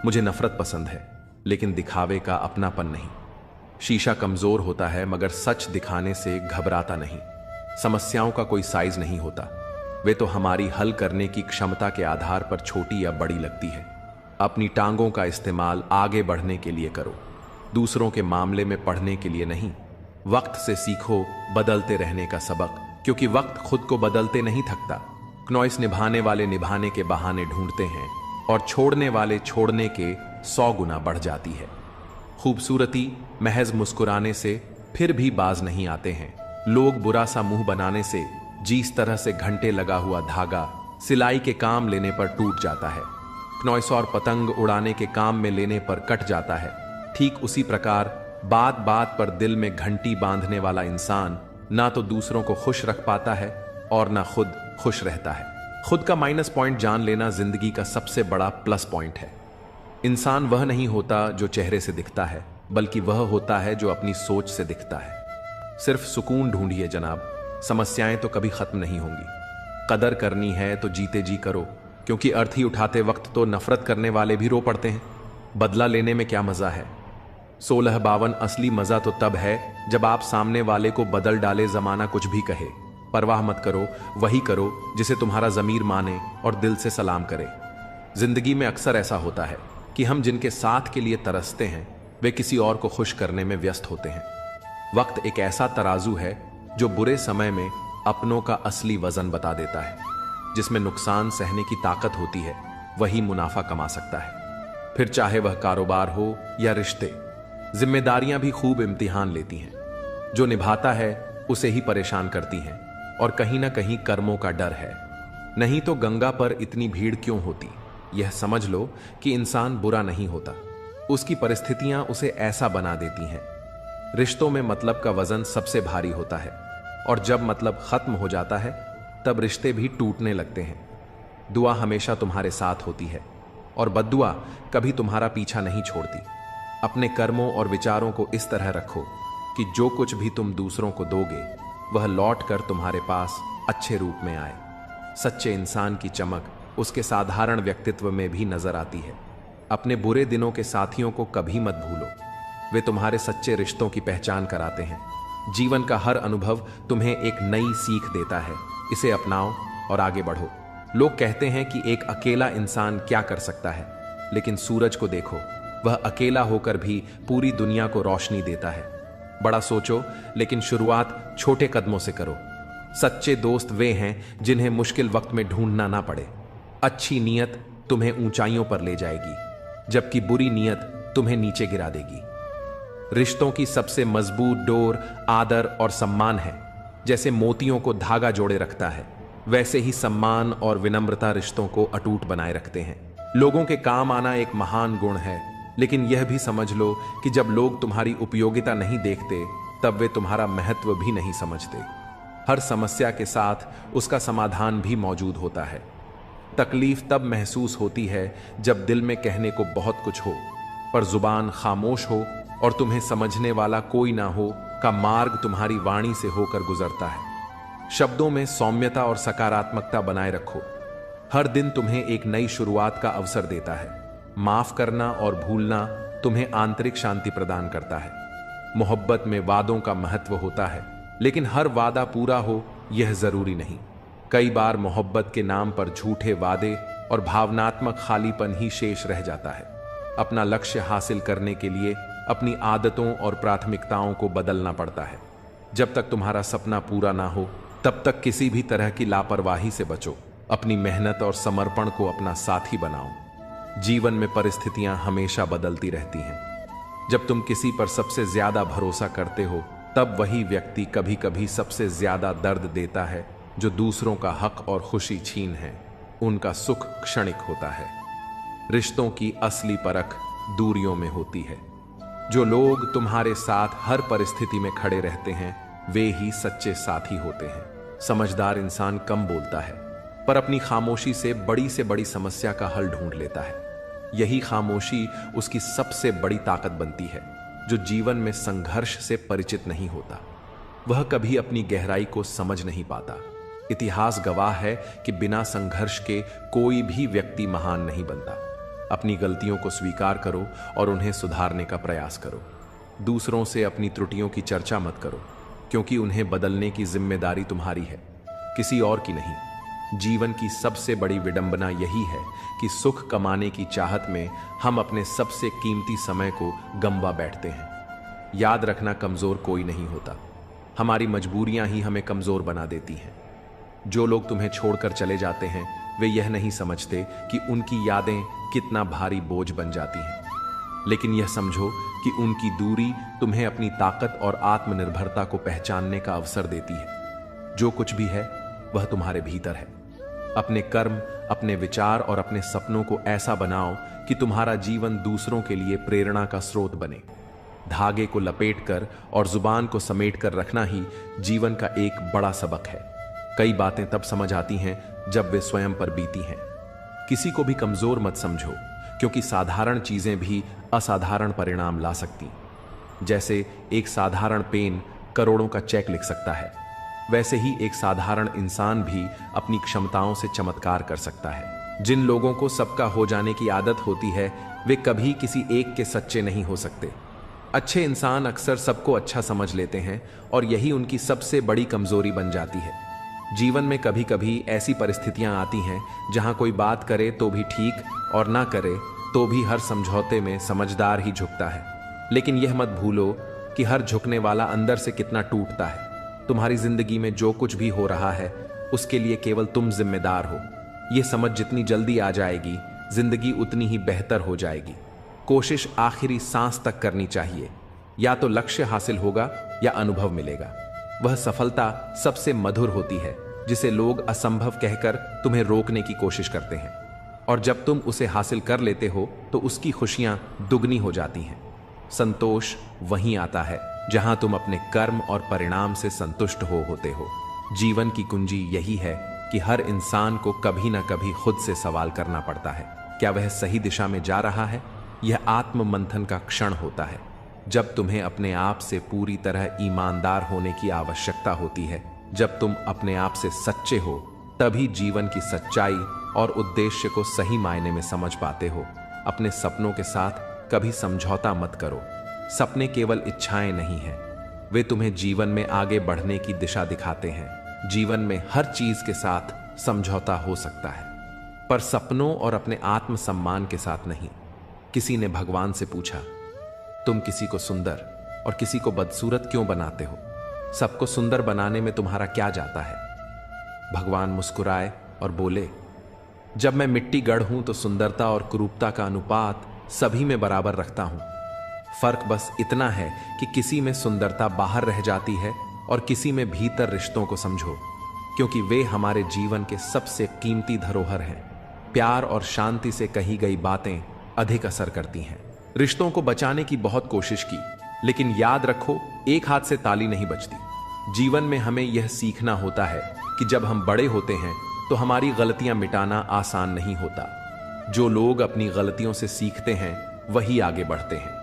मुझे नफरत पसंद है, लेकिन दिखावे का अपनापन नहीं। शीशा कमजोर होता है, मगर सच दिखाने से घबराता नहीं। समस्याओं का कोई साइज नहीं होता, वे तो हमारी हल करने की क्षमता के आधार पर छोटी या बड़ी लगती है। अपनी टांगों का इस्तेमाल आगे बढ़ने के लिए करो, दूसरों के मामले में पढ़ने के लिए नहीं। वक्त से सीखो बदलते रहने का सबक, क्योंकि वक्त खुद को बदलते नहीं थकता। क्नॉइस निभाने वाले निभाने के बहाने ढूंढते हैं और छोड़ने वाले छोड़ने के 100 गुना बढ़ जाती है। खूबसूरती महज मुस्कुराने से फिर भी बाज नहीं आते हैं। लोग बुरा सा मुंह बनाने से जिस तरह से घंटे लगा हुआ धागा सिलाई के काम लेने पर टूट जाता है, क्नॉइस और पतंग उड़ाने के काम में लेने पर कट जाता है, ठीक उसी प्रकार बात बात पर दिल में घंटी बांधने वाला इंसान ना तो दूसरों को खुश रख पाता है और ना खुद खुश रहता है। खुद का माइनस पॉइंट जान लेना जिंदगी का सबसे बड़ा प्लस पॉइंट है। इंसान वह नहीं होता जो चेहरे से दिखता है, बल्कि वह होता है जो अपनी सोच से दिखता है। सिर्फ सुकून ढूंढिए जनाब, समस्याएं तो कभी खत्म नहीं होंगी। कदर करनी है तो जीते जी करो, क्योंकि अर्थी उठाते वक्त तो नफरत करने वाले भी रो पड़ते हैं। बदला लेने में क्या मजा है? 1652 असली मजा तो तब है जब आप सामने वाले को बदल डाले, जमाना कुछ भी कहे। परवाह मत करो, वही करो जिसे तुम्हारा जमीर माने और दिल से सलाम करे। जिंदगी में अक्सर ऐसा होता है कि हम जिनके साथ के लिए तरसते हैं वे किसी और को खुश करने में व्यस्त होते हैं। वक्त एक ऐसा तराजू है जो बुरे समय में अपनों का असली वजन बता देता है। जिसमें नुकसान सहने की ताकत होती है वही मुनाफा कमा सकता है, फिर चाहे वह कारोबार हो या रिश्ते। जिम्मेदारियां भी खूब इम्तिहान लेती हैं। जो निभाता है उसे ही परेशान करती हैं, और कहीं ना कहीं कर्मों का डर है। नहीं तो गंगा पर इतनी भीड़ क्यों होती? यह समझ लो कि इंसान बुरा नहीं होता, उसकी परिस्थितियां उसे ऐसा बना देती हैं। रिश्तों में मतलब का वजन सबसे भारी होता है, और जब मतलब खत्म हो जाता है तब रिश्ते भी टूटने लगते हैं। दुआ हमेशा तुम्हारे साथ होती है, और बद्दुआ कभी तुम्हारा पीछा नहीं छोड़ती। अपने कर्मों और विचारों को इस तरह रखो कि जो कुछ भी तुम दूसरों को दोगे वह लौट कर तुम्हारे पास अच्छे रूप में आए। सच्चे इंसान की चमक उसके साधारण व्यक्तित्व में भी नजर आती है। अपने बुरे दिनों के साथियों को कभी मत भूलो, वे तुम्हारे सच्चे रिश्तों की पहचान कराते हैं। जीवन का हर अनुभव तुम्हें एक नई सीख देता है, इसे अपनाओ और आगे बढ़ो। लोग कहते हैं कि एक अकेला इंसान क्या कर सकता है, लेकिन सूरज को देखो, वह अकेला होकर भी पूरी दुनिया को रोशनी देता है। बड़ा सोचो, लेकिन शुरुआत छोटे कदमों से करो। सच्चे दोस्त वे हैं जिन्हें मुश्किल वक्त में ढूंढना ना पड़े। अच्छी नीयत तुम्हें ऊंचाइयों पर ले जाएगी, जबकि बुरी नीयत तुम्हें नीचे गिरा देगी। रिश्तों की सबसे मजबूत डोर आदर और सम्मान है। जैसे मोतियों को धागा जोड़े रखता है, वैसे ही सम्मान और विनम्रता रिश्तों को अटूट बनाए रखते हैं। लोगों के काम आना एक महान गुण है, लेकिन यह भी समझ लो कि जब लोग तुम्हारी उपयोगिता नहीं देखते तब वे तुम्हारा महत्व भी नहीं समझते। हर समस्या के साथ उसका समाधान भी मौजूद होता है। तकलीफ तब महसूस होती है जब दिल में कहने को बहुत कुछ हो, पर जुबान खामोश हो और तुम्हें समझने वाला कोई ना हो का मार्ग तुम्हारी वाणी से होकर गुजरता है। शब्दों में सौम्यता और सकारात्मकता बनाए रखो। हर दिन तुम्हें एक नई शुरुआत का अवसर देता है। माफ करना और भूलना तुम्हें आंतरिक शांति प्रदान करता है। मोहब्बत में वादों का महत्व होता है, लेकिन हर वादा पूरा हो यह जरूरी नहीं। कई बार मोहब्बत के नाम पर झूठे वादे और भावनात्मक खालीपन ही शेष रह जाता है। अपना लक्ष्य हासिल करने के लिए अपनी आदतों और प्राथमिकताओं को बदलना पड़ता है। जब तक तुम्हारा सपना पूरा ना हो तब तक किसी भी तरह की लापरवाही से बचो। अपनी मेहनत और समर्पण को अपना साथी बनाओ। जीवन में परिस्थितियां हमेशा बदलती रहती हैं। जब तुम किसी पर सबसे ज्यादा भरोसा करते हो तब वही व्यक्ति कभी कभी सबसे ज्यादा दर्द देता है। जो दूसरों का हक और खुशी छीन है, उनका सुख क्षणिक होता है। रिश्तों की असली परख दूरियों में होती है। जो लोग तुम्हारे साथ हर परिस्थिति में खड़े रहते हैं वे ही सच्चे साथी होते हैं। समझदार इंसान कम बोलता है, पर अपनी खामोशी से बड़ी समस्या का हल ढूंढ लेता है। यही खामोशी उसकी सबसे बड़ी ताकत बनती है। जो जीवन में संघर्ष से परिचित नहीं होता वह कभी अपनी गहराई को समझ नहीं पाता। इतिहास गवाह है कि बिना संघर्ष के कोई भी व्यक्ति महान नहीं बनता। अपनी गलतियों को स्वीकार करो और उन्हें सुधारने का प्रयास करो। दूसरों से अपनी त्रुटियों की चर्चा मत करो, क्योंकि उन्हें बदलने की जिम्मेदारी तुम्हारी है, किसी और की नहीं। जीवन की सबसे बड़ी विडंबना यही है कि सुख कमाने की चाहत में हम अपने सबसे कीमती समय को गंवा बैठते हैं। याद रखना, कमजोर कोई नहीं होता, हमारी मजबूरियां ही हमें कमजोर बना देती हैं। जो लोग तुम्हें छोड़कर चले जाते हैं वे यह नहीं समझते कि उनकी यादें कितना भारी बोझ बन जाती हैं, लेकिन यह समझो कि उनकी दूरी तुम्हें अपनी ताकत और आत्मनिर्भरता को पहचानने का अवसर देती है। जो कुछ भी है वह तुम्हारे भीतर है। अपने कर्म, अपने विचार और अपने सपनों को ऐसा बनाओ कि तुम्हारा जीवन दूसरों के लिए प्रेरणा का स्रोत बने। धागे को लपेटकर और जुबान को समेटकर रखना ही जीवन का एक बड़ा सबक है। कई बातें तब समझ आती हैं जब वे स्वयं पर बीती हैं। किसी को भी कमजोर मत समझो, क्योंकि साधारण चीजें भी असाधारण परिणाम ला सकती। जैसे एक साधारण पेन करोड़ों का चेक लिख सकता है, वैसे ही एक साधारण इंसान भी अपनी क्षमताओं से चमत्कार कर सकता है। जिन लोगों को सबका हो जाने की आदत होती है वे कभी किसी एक के सच्चे नहीं हो सकते। अच्छे इंसान अक्सर सबको अच्छा समझ लेते हैं और यही उनकी सबसे बड़ी कमजोरी बन जाती है। जीवन में कभी कभी ऐसी परिस्थितियां आती हैं जहां कोई बात करे तो भी ठीक और ना करे तो भी हर समझौते में समझदार ही झुकता है। लेकिन यह मत भूलो कि हर झुकने वाला अंदर से कितना टूटता है। तुम्हारी जिंदगी में जो कुछ भी हो रहा है उसके लिए केवल तुम जिम्मेदार हो। यह समझ जितनी जल्दी आ जाएगी जिंदगी उतनी ही बेहतर हो जाएगी। कोशिश आखिरी सांस तक करनी चाहिए। या तो लक्ष्य हासिल होगा या अनुभव मिलेगा। वह सफलता सबसे मधुर होती है जिसे लोग असंभव कहकर तुम्हें रोकने की कोशिश करते हैं, और जब तुम उसे हासिल कर लेते हो तो उसकी खुशियां दुगनी हो जाती हैं। संतोष वहीं आता है जहां तुम अपने कर्म और परिणाम से संतुष्ट होते हो। जीवन की कुंजी यही है कि हर इंसान को कभी ना कभी खुद से सवाल करना पड़ता है, क्या वह सही दिशा में जा रहा है। यह आत्म मंथन का क्षण होता है जब तुम्हें अपने आप से पूरी तरह ईमानदार होने की आवश्यकता होती है। जब तुम अपने आप से सच्चे हो तभी जीवन की सच्चाई और उद्देश्य को सही मायने में समझ पाते हो। अपने सपनों के साथ कभी समझौता मत करो। सपने केवल इच्छाएं नहीं हैं, वे तुम्हें जीवन में आगे बढ़ने की दिशा दिखाते हैं। जीवन में हर चीज के साथ समझौता हो सकता है, पर सपनों और अपने आत्मसम्मान के साथ नहीं। किसी ने भगवान से पूछा, तुम किसी को सुंदर और किसी को बदसूरत क्यों बनाते हो? सबको सुंदर बनाने में तुम्हारा क्या जाता है? भगवान मुस्कुराए और बोले, जब मैं मिट्टी गढ़ हूं तो सुंदरता और कुरूपता का अनुपात सभी में बराबर रखता हूं। फर्क बस इतना है कि किसी में सुंदरता बाहर रह जाती है और किसी में भीतर। रिश्तों को समझो, क्योंकि वे हमारे जीवन के सबसे कीमती धरोहर हैं। प्यार और शांति से कही गई बातें अधिक असर करती हैं। रिश्तों को बचाने की बहुत कोशिश की, लेकिन याद रखो, एक हाथ से ताली नहीं बजती। जीवन में हमें यह सीखना होता है कि जब हम बड़े होते हैं तो हमारी गलतियां मिटाना आसान नहीं होता। जो लोग अपनी गलतियों से सीखते हैं वही आगे बढ़ते हैं।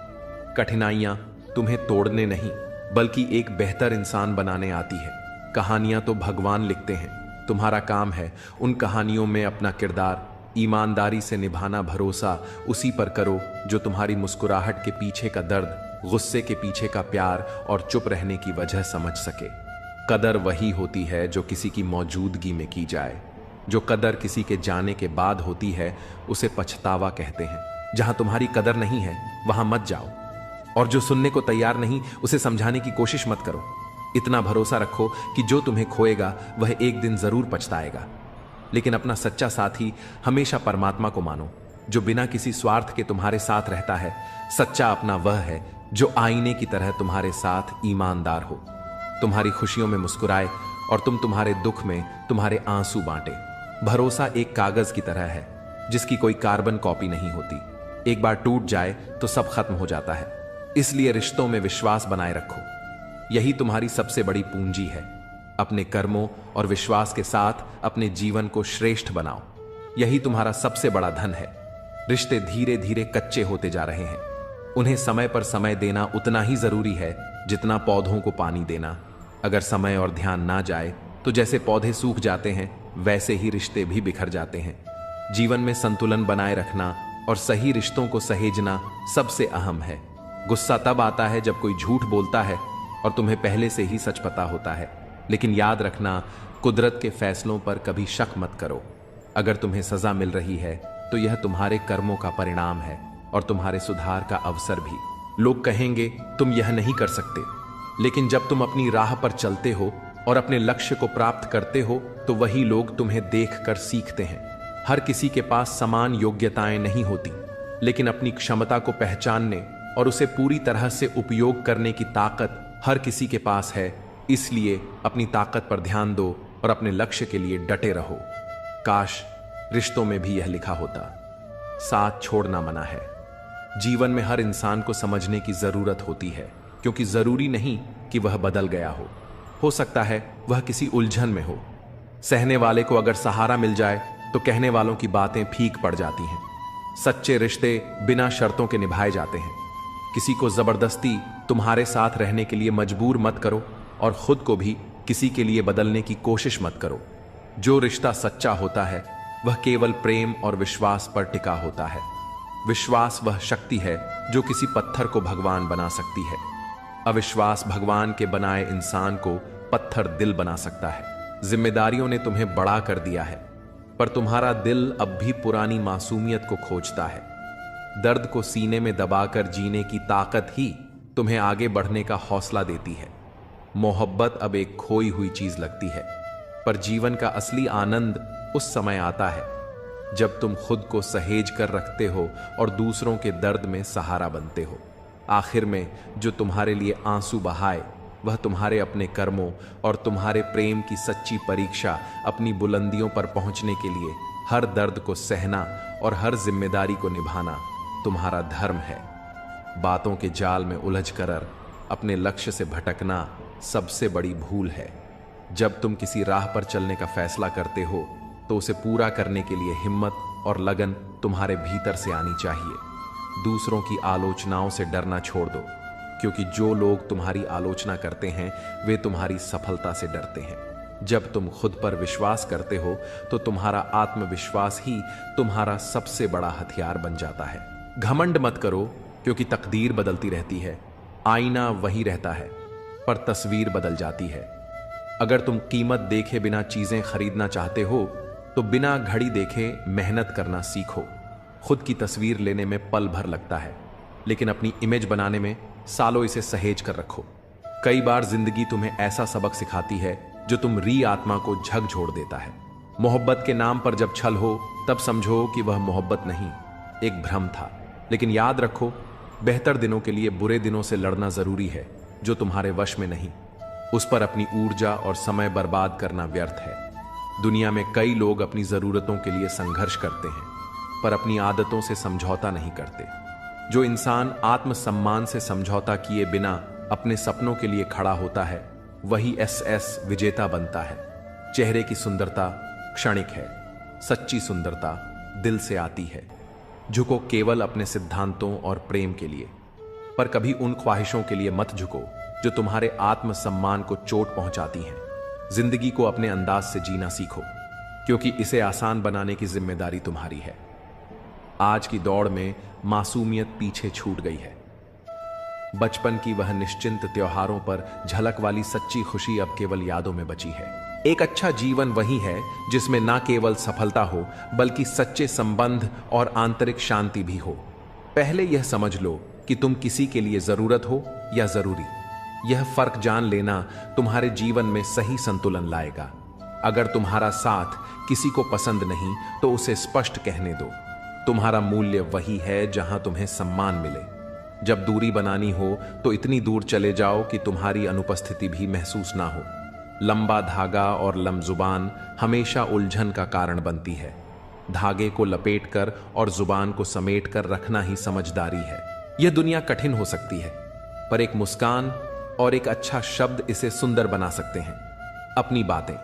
कठिनाइयां तुम्हें तोड़ने नहीं बल्कि एक बेहतर इंसान बनाने आती है। कहानियां तो भगवान लिखते हैं, तुम्हारा काम है उन कहानियों में अपना किरदार ईमानदारी से निभाना। भरोसा उसी पर करो जो तुम्हारी मुस्कुराहट के पीछे का दर्द, गुस्से के पीछे का प्यार और चुप रहने की वजह समझ सके। कदर वही होती है जो किसी की मौजूदगी में की जाए। जो कदर किसी के जाने के बाद होती है उसे पछतावा कहते हैं। जहां तुम्हारी कदर नहीं है वहां मत जाओ, और जो सुनने को तैयार नहीं उसे समझाने की कोशिश मत करो। इतना भरोसा रखो कि जो तुम्हें खोएगा वह एक दिन जरूर पछताएगा। लेकिन अपना सच्चा साथी हमेशा परमात्मा को मानो, जो बिना किसी स्वार्थ के तुम्हारे साथ रहता है। सच्चा अपना वह है जो आईने की तरह तुम्हारे साथ ईमानदार हो, तुम्हारी खुशियों में मुस्कुराए और तुम तुम्हारे दुख में तुम्हारे आंसू बांटे। भरोसा एक कागज की तरह है जिसकी कोई कार्बन कॉपी नहीं होती। एक बार टूट जाए तो सब खत्म हो जाता है। इसलिए रिश्तों में विश्वास बनाए रखो, यही तुम्हारी सबसे बड़ी पूंजी है। अपने कर्मों और विश्वास के साथ अपने जीवन को श्रेष्ठ बनाओ, यही तुम्हारा सबसे बड़ा धन है। रिश्ते धीरे धीरे कच्चे होते जा रहे हैं, उन्हें समय पर समय देना उतना ही जरूरी है जितना पौधों को पानी देना। अगर समय और ध्यान ना जाए तो जैसे पौधे सूख जाते हैं वैसे ही रिश्ते भी बिखर जाते हैं। जीवन में संतुलन बनाए रखना और सही रिश्तों को सहेजना सबसे अहम है। गुस्सा तब आता है जब कोई झूठ बोलता है और तुम्हें पहले से ही सच पता होता है। लेकिन याद रखना, कुदरत के फैसलों पर कभी शक मत करो। अगर तुम्हें सजा मिल रही है तो यह तुम्हारे कर्मों का परिणाम है और तुम्हारे सुधार का अवसर भी। लोग कहेंगे तुम यह नहीं कर सकते, लेकिन जब तुम अपनी राह पर चलते हो और अपने लक्ष्य को प्राप्त करते हो तो वही लोग तुम्हें देखकर सीखते हैं। हर किसी के पास समान योग्यताएं नहीं होती, लेकिन अपनी क्षमता को पहचानने और उसे पूरी तरह से उपयोग करने की ताकत हर किसी के पास है। इसलिए अपनी ताकत पर ध्यान दो और अपने लक्ष्य के लिए डटे रहो। काश रिश्तों में भी यह लिखा होता, साथ छोड़ना मना है। जीवन में हर इंसान को समझने की जरूरत होती है, क्योंकि जरूरी नहीं कि वह बदल गया हो सकता है वह किसी उलझन में हो। सहने वाले को अगर सहारा मिल जाए तो कहने वालों की बातें फीक पड़ जाती हैं। सच्चे रिश्ते बिना शर्तों के निभाए जाते हैं। किसी को जबरदस्ती तुम्हारे साथ रहने के लिए मजबूर मत करो और खुद को भी किसी के लिए बदलने की कोशिश मत करो। जो रिश्ता सच्चा होता है वह केवल प्रेम और विश्वास पर टिका होता है। विश्वास वह शक्ति है जो किसी पत्थर को भगवान बना सकती है। अविश्वास भगवान के बनाए इंसान को पत्थर दिल बना सकता है। जिम्मेदारियों ने तुम्हें बड़ा कर दिया है, पर तुम्हारा दिल अब भी पुरानी मासूमियत को खोजता है। दर्द को सीने में दबाकर जीने की ताकत ही तुम्हें आगे बढ़ने का हौसला देती है। मोहब्बत अब एक खोई हुई चीज लगती है, पर जीवन का असली आनंद उस समय आता है जब तुम खुद को सहेज कर रखते हो और दूसरों के दर्द में सहारा बनते हो। आखिर में जो तुम्हारे लिए आंसू बहाए वह तुम्हारे अपने कर्मों और तुम्हारे प्रेम की सच्ची परीक्षा। अपनी बुलंदियों पर पहुंचने के लिए हर दर्द को सहना और हर जिम्मेदारी को निभाना तुम्हारा धर्म है। बातों के जाल में उलझ कर अपने लक्ष्य से भटकना सबसे बड़ी भूल है। जब तुम किसी राह पर चलने का फैसला करते हो तो उसे पूरा करने के लिए हिम्मत और लगन तुम्हारे भीतर से आनी चाहिए। दूसरों की आलोचनाओं से डरना छोड़ दो, क्योंकि जो लोग तुम्हारी आलोचना करते हैं वे तुम्हारी सफलता से डरते हैं। जब तुम खुद पर विश्वास करते हो तो तुम्हारा आत्मविश्वास ही तुम्हारा सबसे बड़ा हथियार बन जाता है। घमंड मत करो, क्योंकि तकदीर बदलती रहती है। आईना वही रहता है, पर तस्वीर बदल जाती है। अगर तुम कीमत देखे बिना चीजें खरीदना चाहते हो तो बिना घड़ी देखे मेहनत करना सीखो। खुद की तस्वीर लेने में पल भर लगता है, लेकिन अपनी इमेज बनाने में सालों इसे सहेज कर रखो। कई बार जिंदगी तुम्हें ऐसा सबक सिखाती है जो तुम री आत्मा को झकझोर देता है। मोहब्बत के नाम पर जब छल हो तब समझो कि वह मोहब्बत नहीं, एक भ्रम था। लेकिन याद रखो, बेहतर दिनों के लिए बुरे दिनों से लड़ना जरूरी है जो तुम्हारे वश में नहीं। उस पर अपनी ऊर्जा और समय बर्बाद करना व्यर्थ है। दुनिया में कई लोग अपनी जरूरतों के लिए संघर्ष करते हैं, पर अपनी आदतों से समझौता नहीं करते। जो इंसान आत्मसम्मान से समझौता किए बिना अपने सपनों के लिए खड़ा होता है वही एसएस विजेता बनता है। चेहरे की सुंदरता क्षणिक है, सच्ची सुंदरता दिल से आती है। झुको केवल अपने सिद्धांतों और प्रेम के लिए, पर कभी उन ख्वाहिशों के लिए मत झुको जो तुम्हारे आत्मसम्मान को चोट पहुंचाती हैं। जिंदगी को अपने अंदाज से जीना सीखो, क्योंकि इसे आसान बनाने की जिम्मेदारी तुम्हारी है। आज की दौड़ में मासूमियत पीछे छूट गई है। बचपन की वह निश्चिंत त्योहारों पर झलक वाली सच्ची खुशी अब केवल यादों में बची है। एक अच्छा जीवन वही है जिसमें ना केवल सफलता हो बल्कि सच्चे संबंध और आंतरिक शांति भी हो। पहले यह समझ लो कि तुम किसी के लिए जरूरत हो या जरूरी। यह फर्क जान लेना तुम्हारे जीवन में सही संतुलन लाएगा। अगर तुम्हारा साथ किसी को पसंद नहीं तो उसे स्पष्ट कहने दो। तुम्हारा मूल्य वही है जहां तुम्हें सम्मान मिले। जब दूरी बनानी हो तो इतनी दूर चले जाओ कि तुम्हारी अनुपस्थिति भी महसूस ना हो। लंबा धागा और लमजुबान हमेशा उलझन का कारण बनती है। धागे को लपेटकर और जुबान को समेटकर रखना ही समझदारी है। यह दुनिया कठिन हो सकती है, पर एक मुस्कान और एक अच्छा शब्द इसे सुंदर बना सकते हैं। अपनी बातें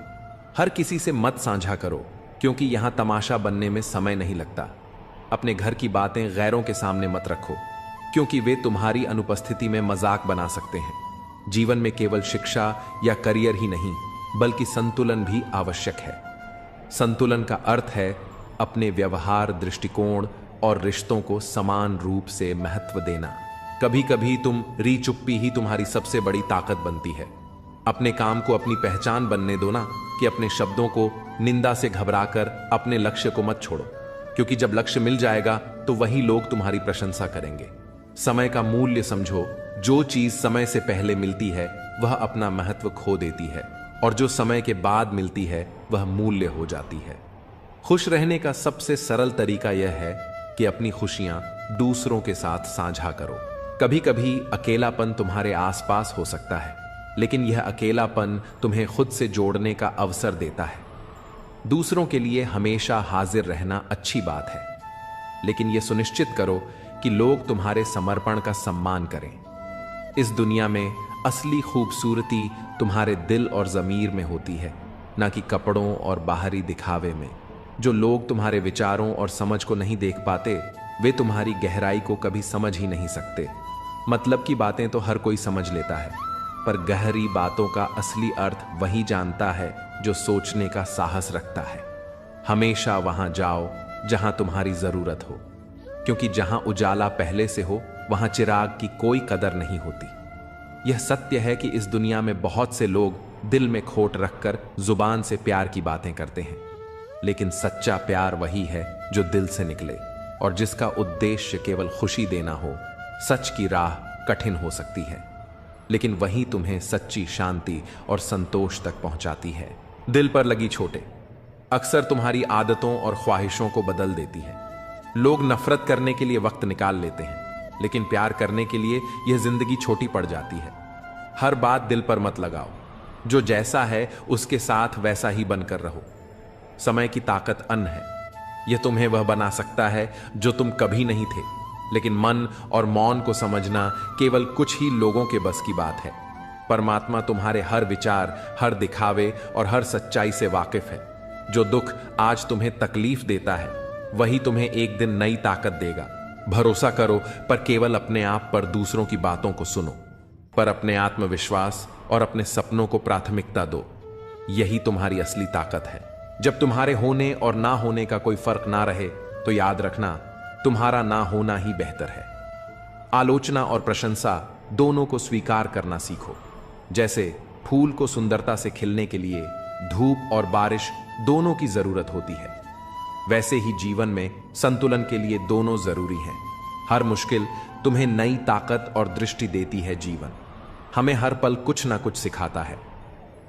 हर किसी से मत साझा करो, क्योंकि यहां तमाशा बनने में समय नहीं लगता। अपने घर की बातें गैरों के सामने मत रखो, क्योंकि वे तुम्हारी अनुपस्थिति में मजाक बना सकते हैं। जीवन में केवल शिक्षा या करियर ही नहीं, बल्कि संतुलन भी आवश्यक है। संतुलन का अर्थ है अपने व्यवहार, दृष्टिकोण और रिश्तों को समान रूप से महत्व देना। कभी कभी तुम री चुप्पी ही तुम्हारी सबसे बड़ी ताकत बनती है। अपने काम को अपनी पहचान बनने दो ना, कि अपने शब्दों को निंदा से घबराकर अपने लक्ष्य को मत छोड़ो, क्योंकि जब लक्ष्य मिल जाएगा तो वही लोग तुम्हारी प्रशंसा करेंगे। समय का मूल्य समझो। जो चीज समय से पहले मिलती है वह अपना महत्व खो देती है, और जो समय के बाद मिलती है वह मूल्य हो जाती है। खुश रहने का सबसे सरल तरीका यह है कि अपनी खुशियां दूसरों के साथ साझा करो। कभी कभी अकेलापन तुम्हारे आसपास हो सकता है, लेकिन यह अकेलापन तुम्हें खुद से जोड़ने का अवसर देता है। दूसरों के लिए हमेशा हाजिर रहना अच्छी बात है, लेकिन यह सुनिश्चित करो कि लोग तुम्हारे समर्पण का सम्मान करें। इस दुनिया में असली खूबसूरती तुम्हारे दिल और ज़मीर में होती है, ना कि कपड़ों और बाहरी दिखावे में। जो लोग तुम्हारे विचारों और समझ को नहीं देख पाते, वे तुम्हारी गहराई को कभी समझ ही नहीं सकते। मतलब की बातें तो हर कोई समझ लेता है, पर गहरी बातों का असली अर्थ वही जानता है जो सोचने का साहस रखता है। हमेशा वहां जाओ जहां तुम्हारी जरूरत हो, क्योंकि जहां उजाला पहले से हो वहां चिराग की कोई कदर नहीं होती। यह सत्य है कि इस दुनिया में बहुत से लोग दिल में खोट रखकर जुबान से प्यार की बातें करते हैं, लेकिन सच्चा प्यार वही है जो दिल से निकले और जिसका उद्देश्य केवल खुशी देना हो। सच की राह कठिन हो सकती है, लेकिन वही तुम्हें सच्ची शांति और संतोष तक पहुंचाती है। दिल पर लगी चोटें अक्सर तुम्हारी आदतों और ख्वाहिशों को बदल देती है। लोग नफरत करने के लिए वक्त निकाल लेते हैं, लेकिन प्यार करने के लिए यह जिंदगी छोटी पड़ जाती है। हर बात दिल पर मत लगाओ। जो जैसा है उसके साथ वैसा ही बनकर रहो। समय की ताकत अन्न है। यह तुम्हें वह बना सकता है जो तुम कभी नहीं थे, लेकिन मन और मौन को समझना केवल कुछ ही लोगों के बस की बात है। परमात्मा तुम्हारे हर विचार, हर दिखावे और हर सच्चाई से वाकिफ है। जो दुख आज तुम्हें तकलीफ देता है, वही तुम्हें एक दिन नई ताकत देगा। भरोसा करो, पर केवल अपने आप पर। दूसरों की बातों को सुनो, पर अपने आत्मविश्वास और अपने सपनों को प्राथमिकता दो। यही तुम्हारी असली ताकत है। जब तुम्हारे होने और ना होने का कोई फर्क ना रहे, तो याद रखना, तुम्हारा ना होना ही बेहतर है। आलोचना और प्रशंसा दोनों को स्वीकार करना सीखो। जैसे फूल को सुंदरता से खिलने के लिए धूप और बारिश दोनों की जरूरत होती है, वैसे ही जीवन में संतुलन के लिए दोनों जरूरी हैं। हर मुश्किल तुम्हें नई ताकत और दृष्टि देती है। जीवन हमें हर पल कुछ ना कुछ सिखाता है।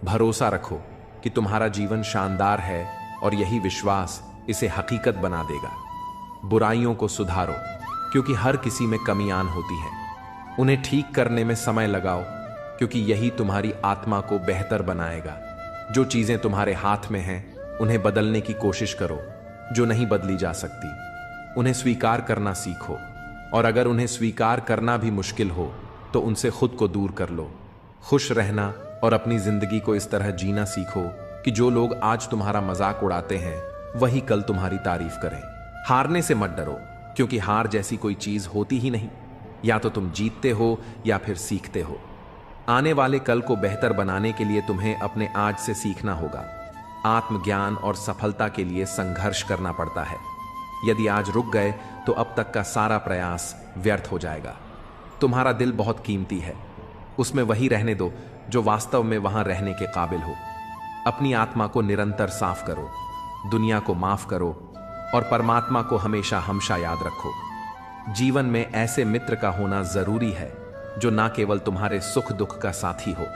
भरोसा रखो कि तुम्हारा जीवन शानदार है, और यही विश्वास इसे हकीकत बना देगा। बुराइयों को सुधारो, क्योंकि हर किसी में कमियां होती हैं। उन्हें ठीक करने में समय लगाओ, क्योंकि यही तुम्हारी आत्मा को बेहतर बनाएगा। जो चीजें तुम्हारे हाथ में हैं, उन्हें बदलने की कोशिश करो। जो नहीं बदली जा सकती, उन्हें स्वीकार करना सीखो, और अगर उन्हें स्वीकार करना भी मुश्किल हो तो उनसे खुद को दूर कर लो। खुश रहना और अपनी जिंदगी को इस तरह जीना सीखो कि जो लोग आज तुम्हारा मजाक उड़ाते हैं, वही कल तुम्हारी तारीफ करें। हारने से मत डरो, क्योंकि हार जैसी कोई चीज होती ही नहीं। या तो तुम जीतते हो या फिर सीखते हो। आने वाले कल को बेहतर बनाने के लिए तुम्हें अपने आज से सीखना होगा। आत्मज्ञान और सफलता के लिए संघर्ष करना पड़ता है। यदि आज रुक गए तो अब तक का सारा प्रयास व्यर्थ हो जाएगा। तुम्हारा दिल बहुत कीमती है, उसमें वही रहने दो जो वास्तव में वहां रहने के काबिल हो। अपनी आत्मा को निरंतर साफ करो, दुनिया को माफ करो, और परमात्मा को हमेशा हमेशा याद रखो। जीवन में ऐसे मित्र का होना जरूरी है जो ना केवल तुम्हारे सुख दुख का साथी हो,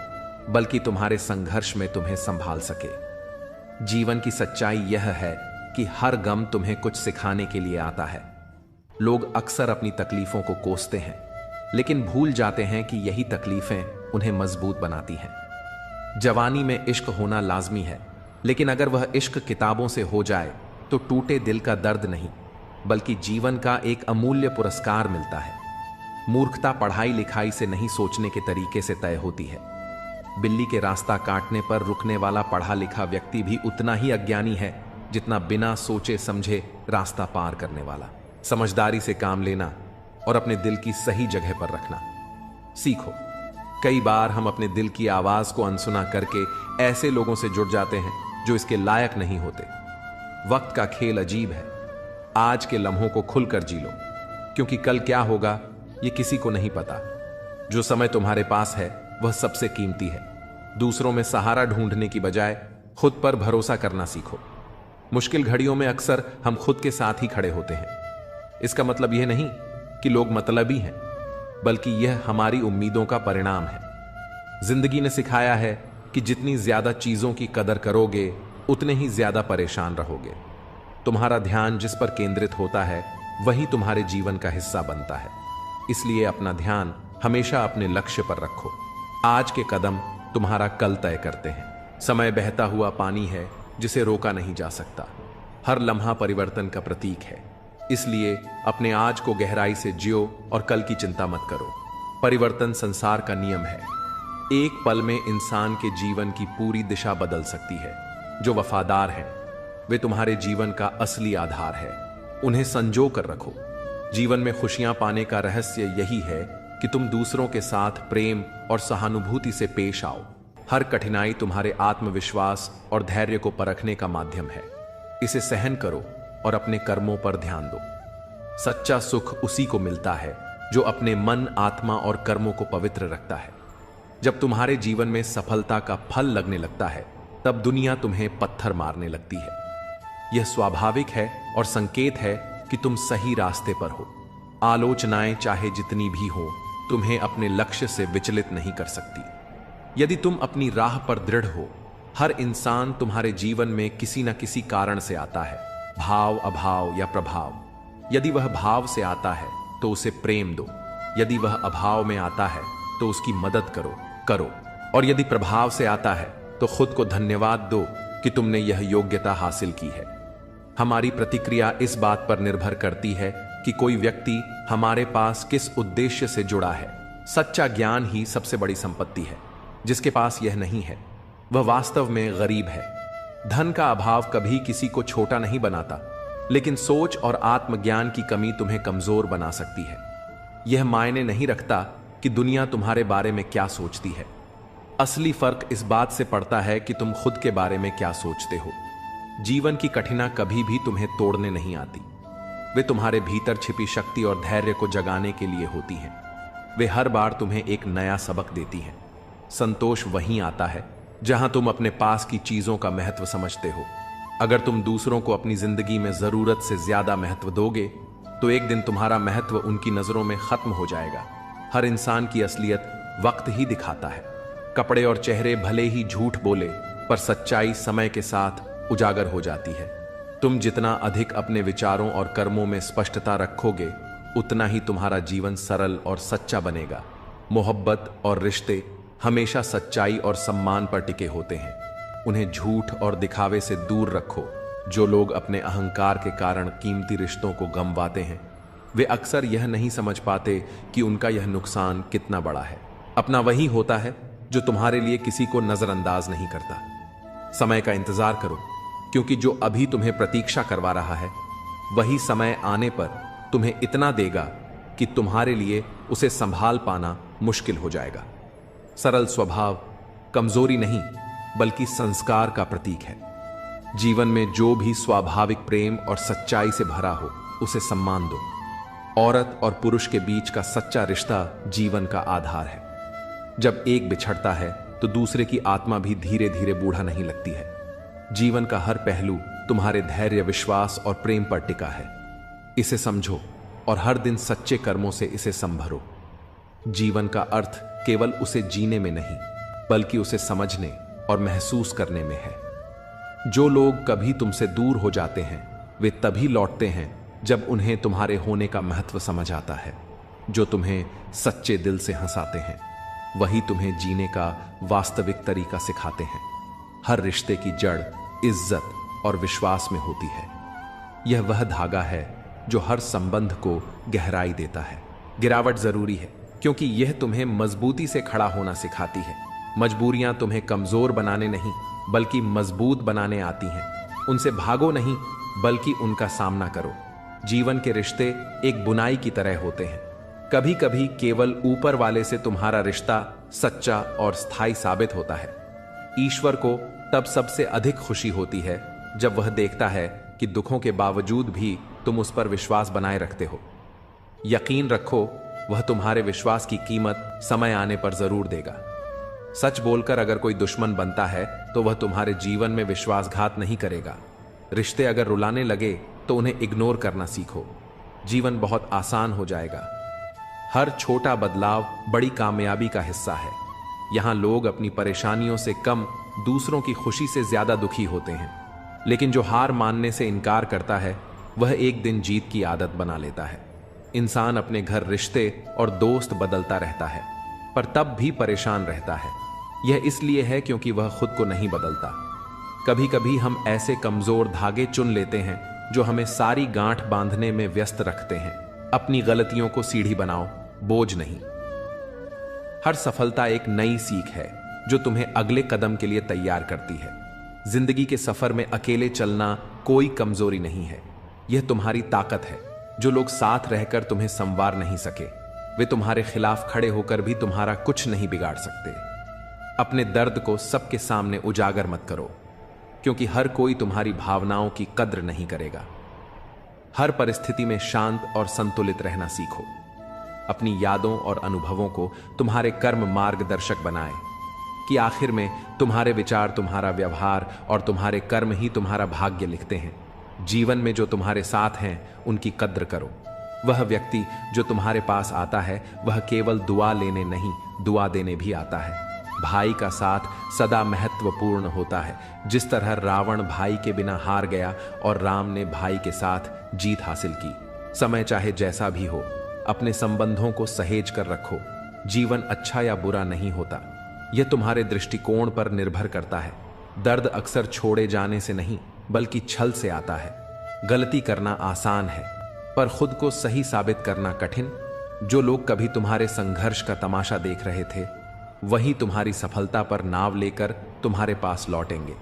बल्कि तुम्हारे संघर्ष में तुम्हें संभाल सके। जीवन की सच्चाई यह है कि हर गम तुम्हें कुछ सिखाने के लिए आता है। लोग अक्सर अपनी तकलीफों को कोसते हैं, लेकिन भूल जाते हैं कि यही तकलीफें उन्हें मजबूत बनाती हैं। जवानी में इश्क होना लाजमी है, लेकिन अगर वह इश्क किताबों से हो जाए तो टूटे दिल का दर्द नहीं, बल्कि जीवन का एक अमूल्य पुरस्कार मिलता है। मूर्खता पढ़ाई लिखाई से नहीं, सोचने के तरीके से तय होती है। बिल्ली के रास्ता काटने पर रुकने वाला पढ़ा लिखा व्यक्ति भी उतना ही अज्ञानी है जितना बिना सोचे समझे रास्ता पार करने वाला। समझदारी से काम लेना और अपने दिल की सही जगह पर रखना सीखो। कई बार हम अपने दिल की आवाज को अनसुना करके ऐसे लोगों से जुड़ जाते हैं जो इसके लायक नहीं होते। वक्त का खेल अजीब है। आज के लम्हों को खुलकर जी लो, क्योंकि कल क्या होगा ये किसी को नहीं पता। जो समय तुम्हारे पास है वह सबसे कीमती है। दूसरों में सहारा ढूंढने की बजाय खुद पर भरोसा करना सीखो। मुश्किल घड़ियों में अक्सर हम खुद के साथ ही खड़े होते हैं। इसका मतलब यह नहीं कि लोग मतलबी हैं, बल्कि यह हमारी उम्मीदों का परिणाम है। जिंदगी ने सिखाया है कि जितनी ज्यादा चीजों की कदर करोगे, उतने ही ज्यादा परेशान रहोगे। तुम्हारा ध्यान जिस पर केंद्रित होता है, वही तुम्हारे जीवन का हिस्सा बनता है। इसलिए अपना ध्यान हमेशा अपने लक्ष्य पर रखो। आज के कदम तुम्हारा कल तय करते हैं। समय बहता हुआ पानी है जिसे रोका नहीं जा सकता। हर लम्हा परिवर्तन का प्रतीक है। इसलिए अपने आज को गहराई से जियो और कल की चिंता मत करो। परिवर्तन संसार का नियम है। एक पल में इंसान के जीवन की पूरी दिशा बदल सकती है। जो वफादार हैं, वे तुम्हारे जीवन का असली आधार है। उन्हें संजो कर रखो। जीवन में खुशियां पाने का रहस्य यही है कि तुम दूसरों के साथ प्रेम और सहानुभूति से पेश आओ। हर कठिनाई तुम्हारे आत्मविश्वास और धैर्य को परखने का माध्यम है। इसे सहन करो और अपने कर्मों पर ध्यान दो। सच्चा सुख उसी को मिलता है जो अपने मन, आत्मा और कर्मों को पवित्र रखता है। जब तुम्हारे जीवन में सफलता का फल लगने लगता है, तब दुनिया तुम्हें पत्थर मारने लगती है। यह स्वाभाविक है और संकेत है कि तुम सही रास्ते पर हो। आलोचनाएं चाहे जितनी भी हो, तुम्हें अपने लक्ष्य से विचलित नहीं कर सकती। यदि तुम अपनी राह पर दृढ़ हो, हर इंसान तुम्हारे जीवन में किसी न किसी कारण से आता है, भाव, अभाव या प्रभाव। यदि वह भाव से आता है तो उसे प्रेम दो। यदि वह अभाव में आता है तो उसकी मदद करो। और यदि प्रभाव से आता है तो खुद को धन्यवाद दो कि तुमने यह योग्यता हासिल की है। हमारी प्रतिक्रिया इस बात पर निर्भर करती है कि कोई व्यक्ति हमारे पास किस उद्देश्य से जुड़ा है। सच्चा ज्ञान ही सबसे बड़ी संपत्ति है। जिसके पास यह नहीं है, वह वास्तव में गरीब है। धन का अभाव कभी किसी को छोटा नहीं बनाता, लेकिन सोच और आत्मज्ञान की कमी तुम्हें कमजोर बना सकती है। यह मायने नहीं रखता कि दुनिया तुम्हारे बारे में क्या सोचती है। असली फर्क इस बात से पड़ता है कि तुम खुद के बारे में क्या सोचते हो। जीवन की कठिना कभी भी तुम्हें तोड़ने नहीं आती। वे तुम्हारे भीतर छिपी शक्ति और धैर्य को जगाने के लिए होती हैं। वे हर बार तुम्हें एक नया सबक देती हैं। संतोष वहीं आता है जहां तुम अपने पास की चीजों का महत्व समझते हो। अगर तुम दूसरों को अपनी जिंदगी में जरूरत से ज्यादा महत्व दोगे, तो एक दिन तुम्हारा महत्व उनकी नजरों में खत्म हो जाएगा। हर इंसान की असलियत वक्त ही दिखाता है। कपड़े और चेहरे भले ही झूठ बोले, पर सच्चाई समय के साथ उजागर हो जाती है। तुम जितना अधिक अपने विचारों और कर्मों में स्पष्टता रखोगे, उतना ही तुम्हारा जीवन सरल और सच्चा बनेगा। मोहब्बत और रिश्ते हमेशा सच्चाई और सम्मान पर टिके होते हैं। उन्हें झूठ और दिखावे से दूर रखो। जो लोग अपने अहंकार के कारण कीमती रिश्तों को गंवाते हैं, वे अक्सर यह नहीं समझ पाते कि उनका यह नुकसान कितना बड़ा है। अपना वही होता है जो तुम्हारे लिए किसी को नजरअंदाज नहीं करता। समय का इंतजार करो, क्योंकि जो अभी तुम्हें प्रतीक्षा करवा रहा है, वही समय आने पर तुम्हें इतना देगा कि तुम्हारे लिए उसे संभाल पाना मुश्किल हो जाएगा। सरल स्वभाव कमजोरी नहीं, बल्कि संस्कार का प्रतीक है। जीवन में जो भी स्वाभाविक प्रेम और सच्चाई से भरा हो, उसे सम्मान दो। औरत और पुरुष के बीच का सच्चा रिश्ता जीवन का आधार है। जब एक बिछड़ता है तो दूसरे की आत्मा भी धीरे धीरे बूढ़ा नहीं लगती है। जीवन का हर पहलू तुम्हारे धैर्य, विश्वास और प्रेम पर टिका है। इसे समझो और हर दिन सच्चे कर्मों से इसे संभरो। जीवन का अर्थ केवल उसे जीने में नहीं, बल्कि उसे समझने और महसूस करने में है। जो लोग कभी तुमसे दूर हो जाते हैं, वे तभी लौटते हैं जब उन्हें तुम्हारे होने का महत्व समझ आता है। जो तुम्हें सच्चे दिल से हंसाते हैं, वही तुम्हें जीने का वास्तविक तरीका सिखाते हैं। हर रिश्ते की जड़ इज्जत और विश्वास में होती है। यह वह धागा है जो हर संबंध को गहराई देता है। गिरावट जरूरी है, क्योंकि यह तुम्हें मजबूती से खड़ा होना सिखाती है। मजबूरियां तुम्हें कमजोर बनाने नहीं, बल्कि मजबूत बनाने आती हैं। उनसे भागो नहीं, बल्कि उनका सामना करो। जीवन के रिश्ते एक बुनाई की तरह होते हैं। कभी कभी केवल ऊपर वाले से तुम्हारा रिश्ता सच्चा और स्थायी साबित होता है। ईश्वर को तब सबसे अधिक खुशी होती है जब वह देखता है कि दुखों के बावजूद भी तुम उस पर विश्वास बनाए रखते हो। यकीन रखो, वह तुम्हारे विश्वास की कीमत समय आने पर जरूर देगा। सच बोलकर अगर कोई दुश्मन बनता है तो वह तुम्हारे जीवन में विश्वासघात नहीं करेगा। रिश्ते अगर रुलाने लगे तो उन्हें इग्नोर करना सीखो। जीवन बहुत आसान हो जाएगा। हर छोटा बदलाव बड़ी कामयाबी का हिस्सा है। यहां लोग अपनी परेशानियों से कम दूसरों की खुशी से ज्यादा दुखी होते हैं, लेकिन जो हार मानने से इनकार करता है वह एक दिन जीत की आदत बना लेता है। इंसान अपने घर, रिश्ते और दोस्त बदलता रहता है, पर तब भी परेशान रहता है। यह इसलिए है क्योंकि वह खुद को नहीं बदलता। कभी कभी हम ऐसे कमजोर धागे चुन लेते हैं जो हमें सारी गांठ बांधने में व्यस्त रखते हैं। अपनी गलतियों को सीढ़ी बनाओ, बोझ नहीं। हर सफलता एक नई सीख है जो तुम्हें अगले कदम के लिए तैयार करती है। जिंदगी के सफर में अकेले चलना कोई कमजोरी नहीं है, यह तुम्हारी ताकत है। जो लोग साथ रहकर तुम्हें संवार नहीं सके, वे तुम्हारे खिलाफ खड़े होकर भी तुम्हारा कुछ नहीं बिगाड़ सकते। अपने दर्द को सबके सामने उजागर मत करो, क्योंकि हर कोई तुम्हारी भावनाओं की कद्र नहीं करेगा। हर परिस्थिति में शांत और संतुलित रहना सीखो। अपनी यादों और अनुभवों को तुम्हारे कर्म मार्गदर्शक बनाएं, कि आखिर में तुम्हारे विचार, तुम्हारा व्यवहार और तुम्हारे कर्म ही तुम्हारा भाग्य लिखते हैं। जीवन में जो तुम्हारे साथ हैं उनकी कद्र करो। वह व्यक्ति जो तुम्हारे पास आता है वह केवल दुआ लेने नहीं, दुआ देने भी आता है। भाई का साथ सदा महत्वपूर्ण होता है। जिस तरह रावण भाई के बिना हार गया और राम ने भाई के साथ जीत हासिल की। समय चाहे जैसा भी हो, अपने संबंधों को सहेज कर रखो। जीवन अच्छा या बुरा नहीं होता, यह तुम्हारे दृष्टिकोण पर निर्भर करता है। दर्द अक्सर छोड़े जाने से नहीं बल्कि छल से आता है। गलती करना आसान है, पर खुद को सही साबित करना कठिन। जो लोग कभी तुम्हारे संघर्ष का तमाशा देख रहे थे, वही तुम्हारी सफलता पर नाव लेकर तुम्हारे पास लौटेंगे।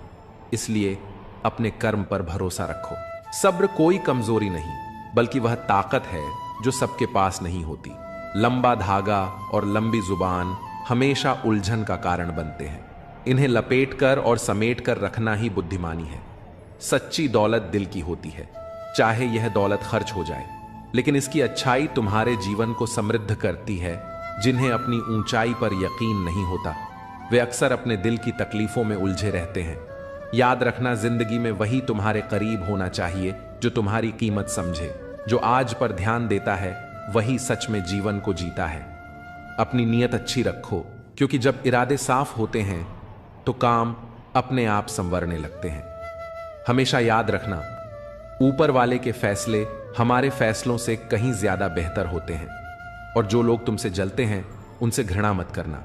इसलिए अपने कर्म पर भरोसा रखो। सब्र कोई कमजोरी नहीं, बल्कि वह ताकत है जो सबके पास नहीं होती। लंबा धागा और लंबी जुबान हमेशा उलझन का कारण बनते हैं। इन्हें लपेटकर और समेटकर रखना ही बुद्धिमानी है। सच्ची दौलत दिल की होती है, चाहे यह दौलत खर्च हो जाए, लेकिन इसकी अच्छाई तुम्हारे जीवन को समृद्ध करती है। जिन्हें अपनी ऊंचाई पर यकीन नहीं होता, वे अक्सर अपने दिल की तकलीफों में उलझे रहते हैं। याद रखना, जिंदगी में वही तुम्हारे करीब होना चाहिए जो तुम्हारी कीमत समझे। जो आज पर ध्यान देता है वही सच में जीवन को जीता है। अपनी नीयत अच्छी रखो, क्योंकि जब इरादे साफ होते हैं तो काम अपने आप संवरने लगते हैं। हमेशा याद रखना, ऊपर वाले के फैसले हमारे फैसलों से कहीं ज्यादा बेहतर होते हैं। और जो लोग तुमसे जलते हैं उनसे घृणा मत करना,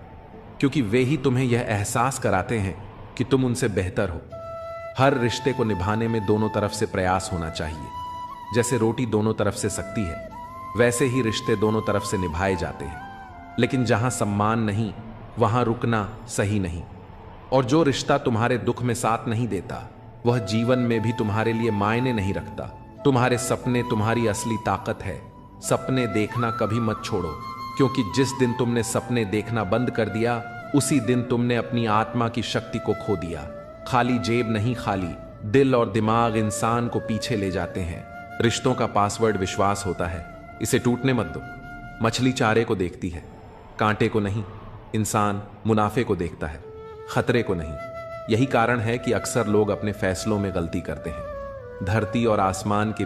क्योंकि वे ही तुम्हें यह एहसास कराते हैं कि तुम उनसे बेहतर हो। हर रिश्ते को निभाने में दोनों तरफ से प्रयास होना चाहिए। जैसे रोटी दोनों तरफ से सकती है, वैसे ही रिश्ते दोनों तरफ से निभाए जाते हैं। लेकिन जहां सम्मान नहीं, वहां रुकना सही नहीं। और जो रिश्ता तुम्हारे दुख में साथ नहीं देता, वह जीवन में भी तुम्हारे लिए मायने नहीं रखता। तुम्हारे सपने तुम्हारी असली ताकत है। सपने देखना कभी मत छोड़ो, क्योंकि जिस दिन तुमने सपने देखना बंद कर दिया, उसी दिन तुमने अपनी आत्मा की शक्ति को खो दिया। खाली जेब नहीं, खाली दिल और दिमाग इंसान को पीछे ले जाते हैं। रिश्तों का पासवर्ड विश्वास होता है, इसे टूटने मत दो। मछली चारे को देखती है, कांटे को नहीं। इंसान मुनाफे को देखता है, खतरे को नहीं। यही कारण है कि अक्सर लोग अपने फैसलों में गलती करते हैं। धरती और आसमान के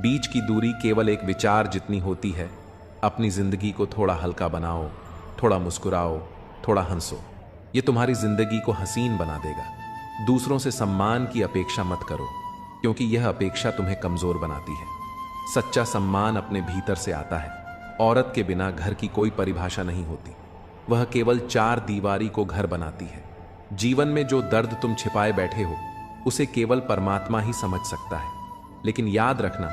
बीच की दूरी केवल एक विचार जितनी होती है। अपनी जिंदगी को थोड़ा हल्का बनाओ, थोड़ा मुस्कुराओ, थोड़ा हंसो। ये तुम्हारी जिंदगी को हसीन बना देगा। दूसरों से सम्मान की अपेक्षा मत करो, क्योंकि यह अपेक्षा तुम्हें कमजोर बनाती है। सच्चा सम्मान अपने भीतर से आता है। औरत के बिना घर की कोई परिभाषा नहीं होती, वह केवल चार दीवारी को घर बनाती है। जीवन में जो दर्द तुम छिपाए बैठे हो, उसे केवल परमात्मा ही समझ सकता है। लेकिन याद रखना,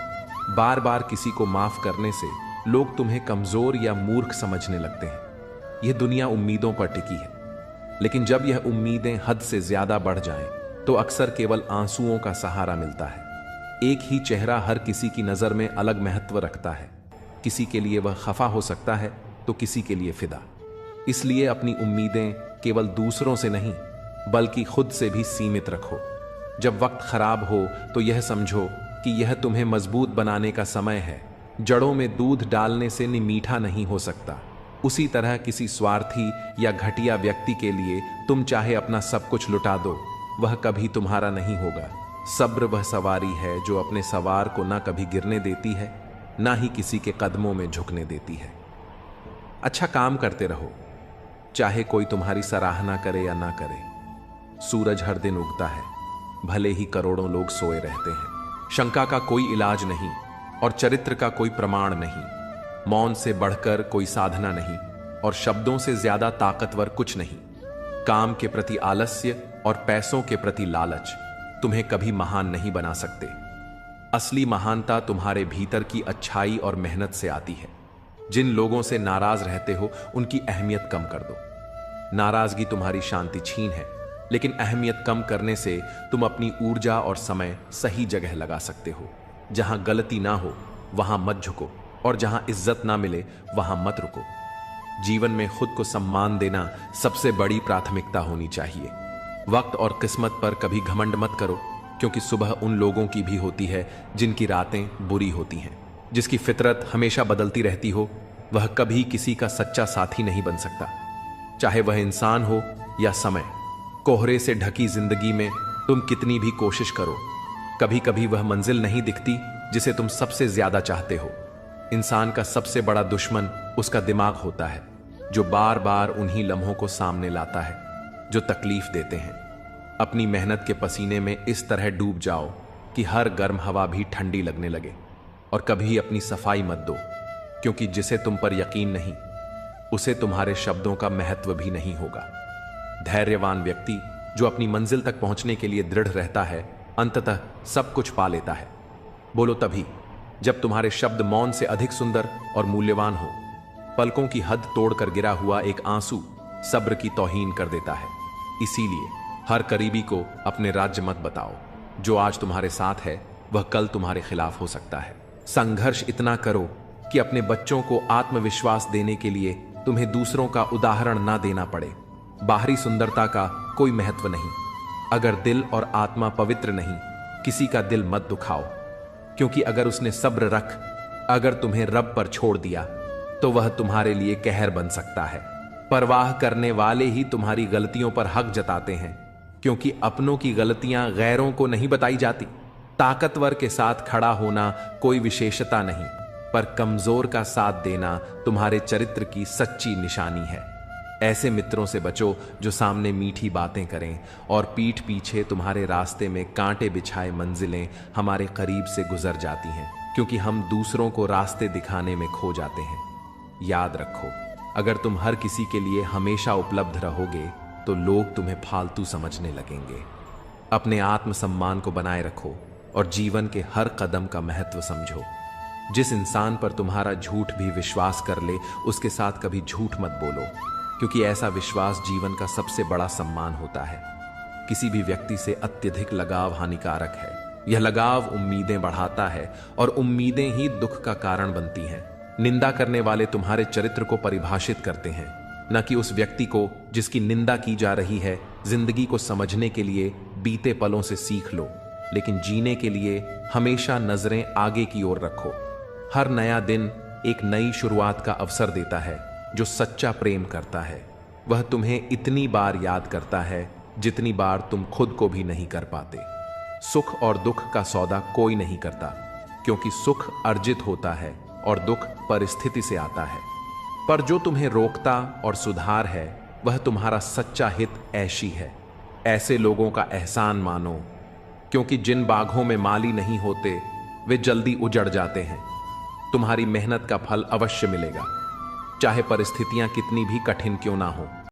बार बार किसी को माफ करने से लोग तुम्हें कमजोर या मूर्ख समझने लगते हैं। यह दुनिया उम्मीदों पर टिकी है, लेकिन जब यह उम्मीदें हद से ज्यादा बढ़ जाएं, तो अक्सर केवल आंसुओं का सहारा मिलता है। एक ही चेहरा हर किसी की नजर में अलग महत्व रखता है। किसी के लिए वह खफा हो सकता है तो किसी के लिए फिदा। इसलिए अपनी उम्मीदें केवल दूसरों से नहीं, बल्कि खुद से भी सीमित रखो। जब वक्त खराब हो तो यह समझो कि यह तुम्हें मजबूत बनाने का समय है। जड़ों में दूध डालने से मीठा नहीं हो सकता। उसी तरह किसी स्वार्थी या घटिया व्यक्ति के लिए तुम चाहे अपना सब कुछ लुटा दो, वह कभी तुम्हारा नहीं होगा। सब्र वह सवारी है जो अपने सवार को ना कभी गिरने देती है, ना ही किसी के कदमों में झुकने देती है। अच्छा काम करते रहो, चाहे कोई तुम्हारी सराहना करे या ना करे। सूरज हर दिन उगता है, भले ही करोड़ों लोग सोए रहते हैं। शंका का कोई इलाज नहीं और चरित्र का कोई प्रमाण नहीं। मौन से बढ़कर कोई साधना नहीं और शब्दों से ज्यादा ताकतवर कुछ नहीं। काम के प्रति आलस्य और पैसों के प्रति लालच तुम्हें कभी महान नहीं बना सकते। असली महानता तुम्हारे भीतर की अच्छाई और मेहनत से आती है। जिन लोगों से नाराज रहते हो उनकी अहमियत कम कर दो। नाराजगी तुम्हारी शांति छीन है, लेकिन अहमियत कम करने से तुम अपनी ऊर्जा और समय सही जगह लगा सकते हो। जहां गलती ना हो वहां मत झुको और जहां इज्जत ना मिले वहां मत रुको। जीवन में खुद को सम्मान देना सबसे बड़ी प्राथमिकता होनी चाहिए। वक्त और किस्मत पर कभी घमंड मत करो, क्योंकि सुबह उन लोगों की भी होती है जिनकी रातें बुरी होती हैं। जिसकी फितरत हमेशा बदलती रहती हो वह कभी किसी का सच्चा साथी नहीं बन सकता, चाहे वह इंसान हो या समय। कोहरे से ढकी जिंदगी में तुम कितनी भी कोशिश करो, कभी कभी वह मंजिल नहीं दिखती जिसे तुम सबसे ज्यादा चाहते हो। इंसान का सबसे बड़ा दुश्मन उसका दिमाग होता है, जो बार बार उन्हीं लम्हों को सामने लाता है जो तकलीफ देते हैं। अपनी मेहनत के पसीने में इस तरह डूब जाओ कि हर गर्म हवा भी ठंडी लगने लगे। और कभी अपनी सफाई मत दो, क्योंकि जिसे तुम पर यकीन नहीं उसे तुम्हारे शब्दों का महत्व भी नहीं होगा। धैर्यवान व्यक्ति जो अपनी मंजिल तक पहुंचने के लिए दृढ़ रहता है, अंततः सब कुछ पा लेता है। बोलो तभी जब तुम्हारे शब्द मौन से अधिक सुंदर और मूल्यवान हो। पलकों की हद तोड़कर गिरा हुआ एक आंसू सब्र की तौहीन कर देता है। इसीलिए हर करीबी को अपने राज्य मत बताओ। जो आज तुम्हारे साथ है वह कल तुम्हारे खिलाफ हो सकता है। संघर्ष इतना करो कि अपने बच्चों को आत्मविश्वास देने के लिए तुम्हें दूसरों का उदाहरण ना देना पड़े। बाहरी सुंदरता का कोई महत्व नहीं अगर दिल और आत्मा पवित्र नहीं। किसी का दिल मत दुखाओ, क्योंकि अगर उसने सब्र रख अगर तुम्हें रब पर छोड़ दिया तो वह तुम्हारे लिए कहर बन सकता है। परवाह करने वाले ही तुम्हारी गलतियों पर हक जताते हैं, क्योंकि अपनों की गलतियां गैरों को नहीं बताई जाती। ताकतवर के साथ खड़ा होना कोई विशेषता नहीं, पर कमजोर का साथ देना तुम्हारे चरित्र की सच्ची निशानी है। ऐसे मित्रों से बचो जो सामने मीठी बातें करें और पीठ पीछे तुम्हारे रास्ते में कांटे बिछाए मंजिलें हमारे करीब से गुजर जाती हैं, क्योंकि हम दूसरों को रास्ते दिखाने में खो जाते हैं। याद रखो, अगर तुम हर किसी के लिए हमेशा उपलब्ध रहोगे तो लोग तुम्हें फालतू समझने लगेंगे। अपने आत्मसम्मान को बनाए रखो और जीवन के हर कदम का महत्व समझो। जिस इंसान पर तुम्हारा झूठ भी विश्वास कर ले उसके साथ कभी झूठ मत बोलो, क्योंकि ऐसा विश्वास जीवन का सबसे बड़ा सम्मान होता है। किसी भी व्यक्ति से अत्यधिक लगाव हानिकारक है। यह लगाव उम्मीदें बढ़ाता है और उम्मीदें ही दुख का कारण बनती हैं। निंदा करने वाले तुम्हारे चरित्र को परिभाषित करते हैं, न कि उस व्यक्ति को जिसकी निंदा की जा रही है। जिंदगी को समझने के लिए बीते पलों से सीख लो, लेकिन जीने के लिए हमेशा नजरें आगे की ओर रखो। हर नया दिन एक नई शुरुआत का अवसर देता है। जो सच्चा प्रेम करता है वह तुम्हें इतनी बार याद करता है जितनी बार तुम खुद को भी नहीं कर पाते। सुख और दुख का सौदा कोई नहीं करता, क्योंकि सुख अर्जित होता है और दुख परिस्थिति से आता है। पर जो तुम्हें रोकता और सुधार है वह तुम्हारा सच्चा हित ऐशी है। ऐसे लोगों का एहसान मानो, क्योंकि जिन बागों में माली नहीं होते वे जल्दी उजड़ जाते हैं। तुम्हारी मेहनत का फल अवश्य मिलेगा, चाहे परिस्थितियां कितनी भी कठिन क्यों ना हो।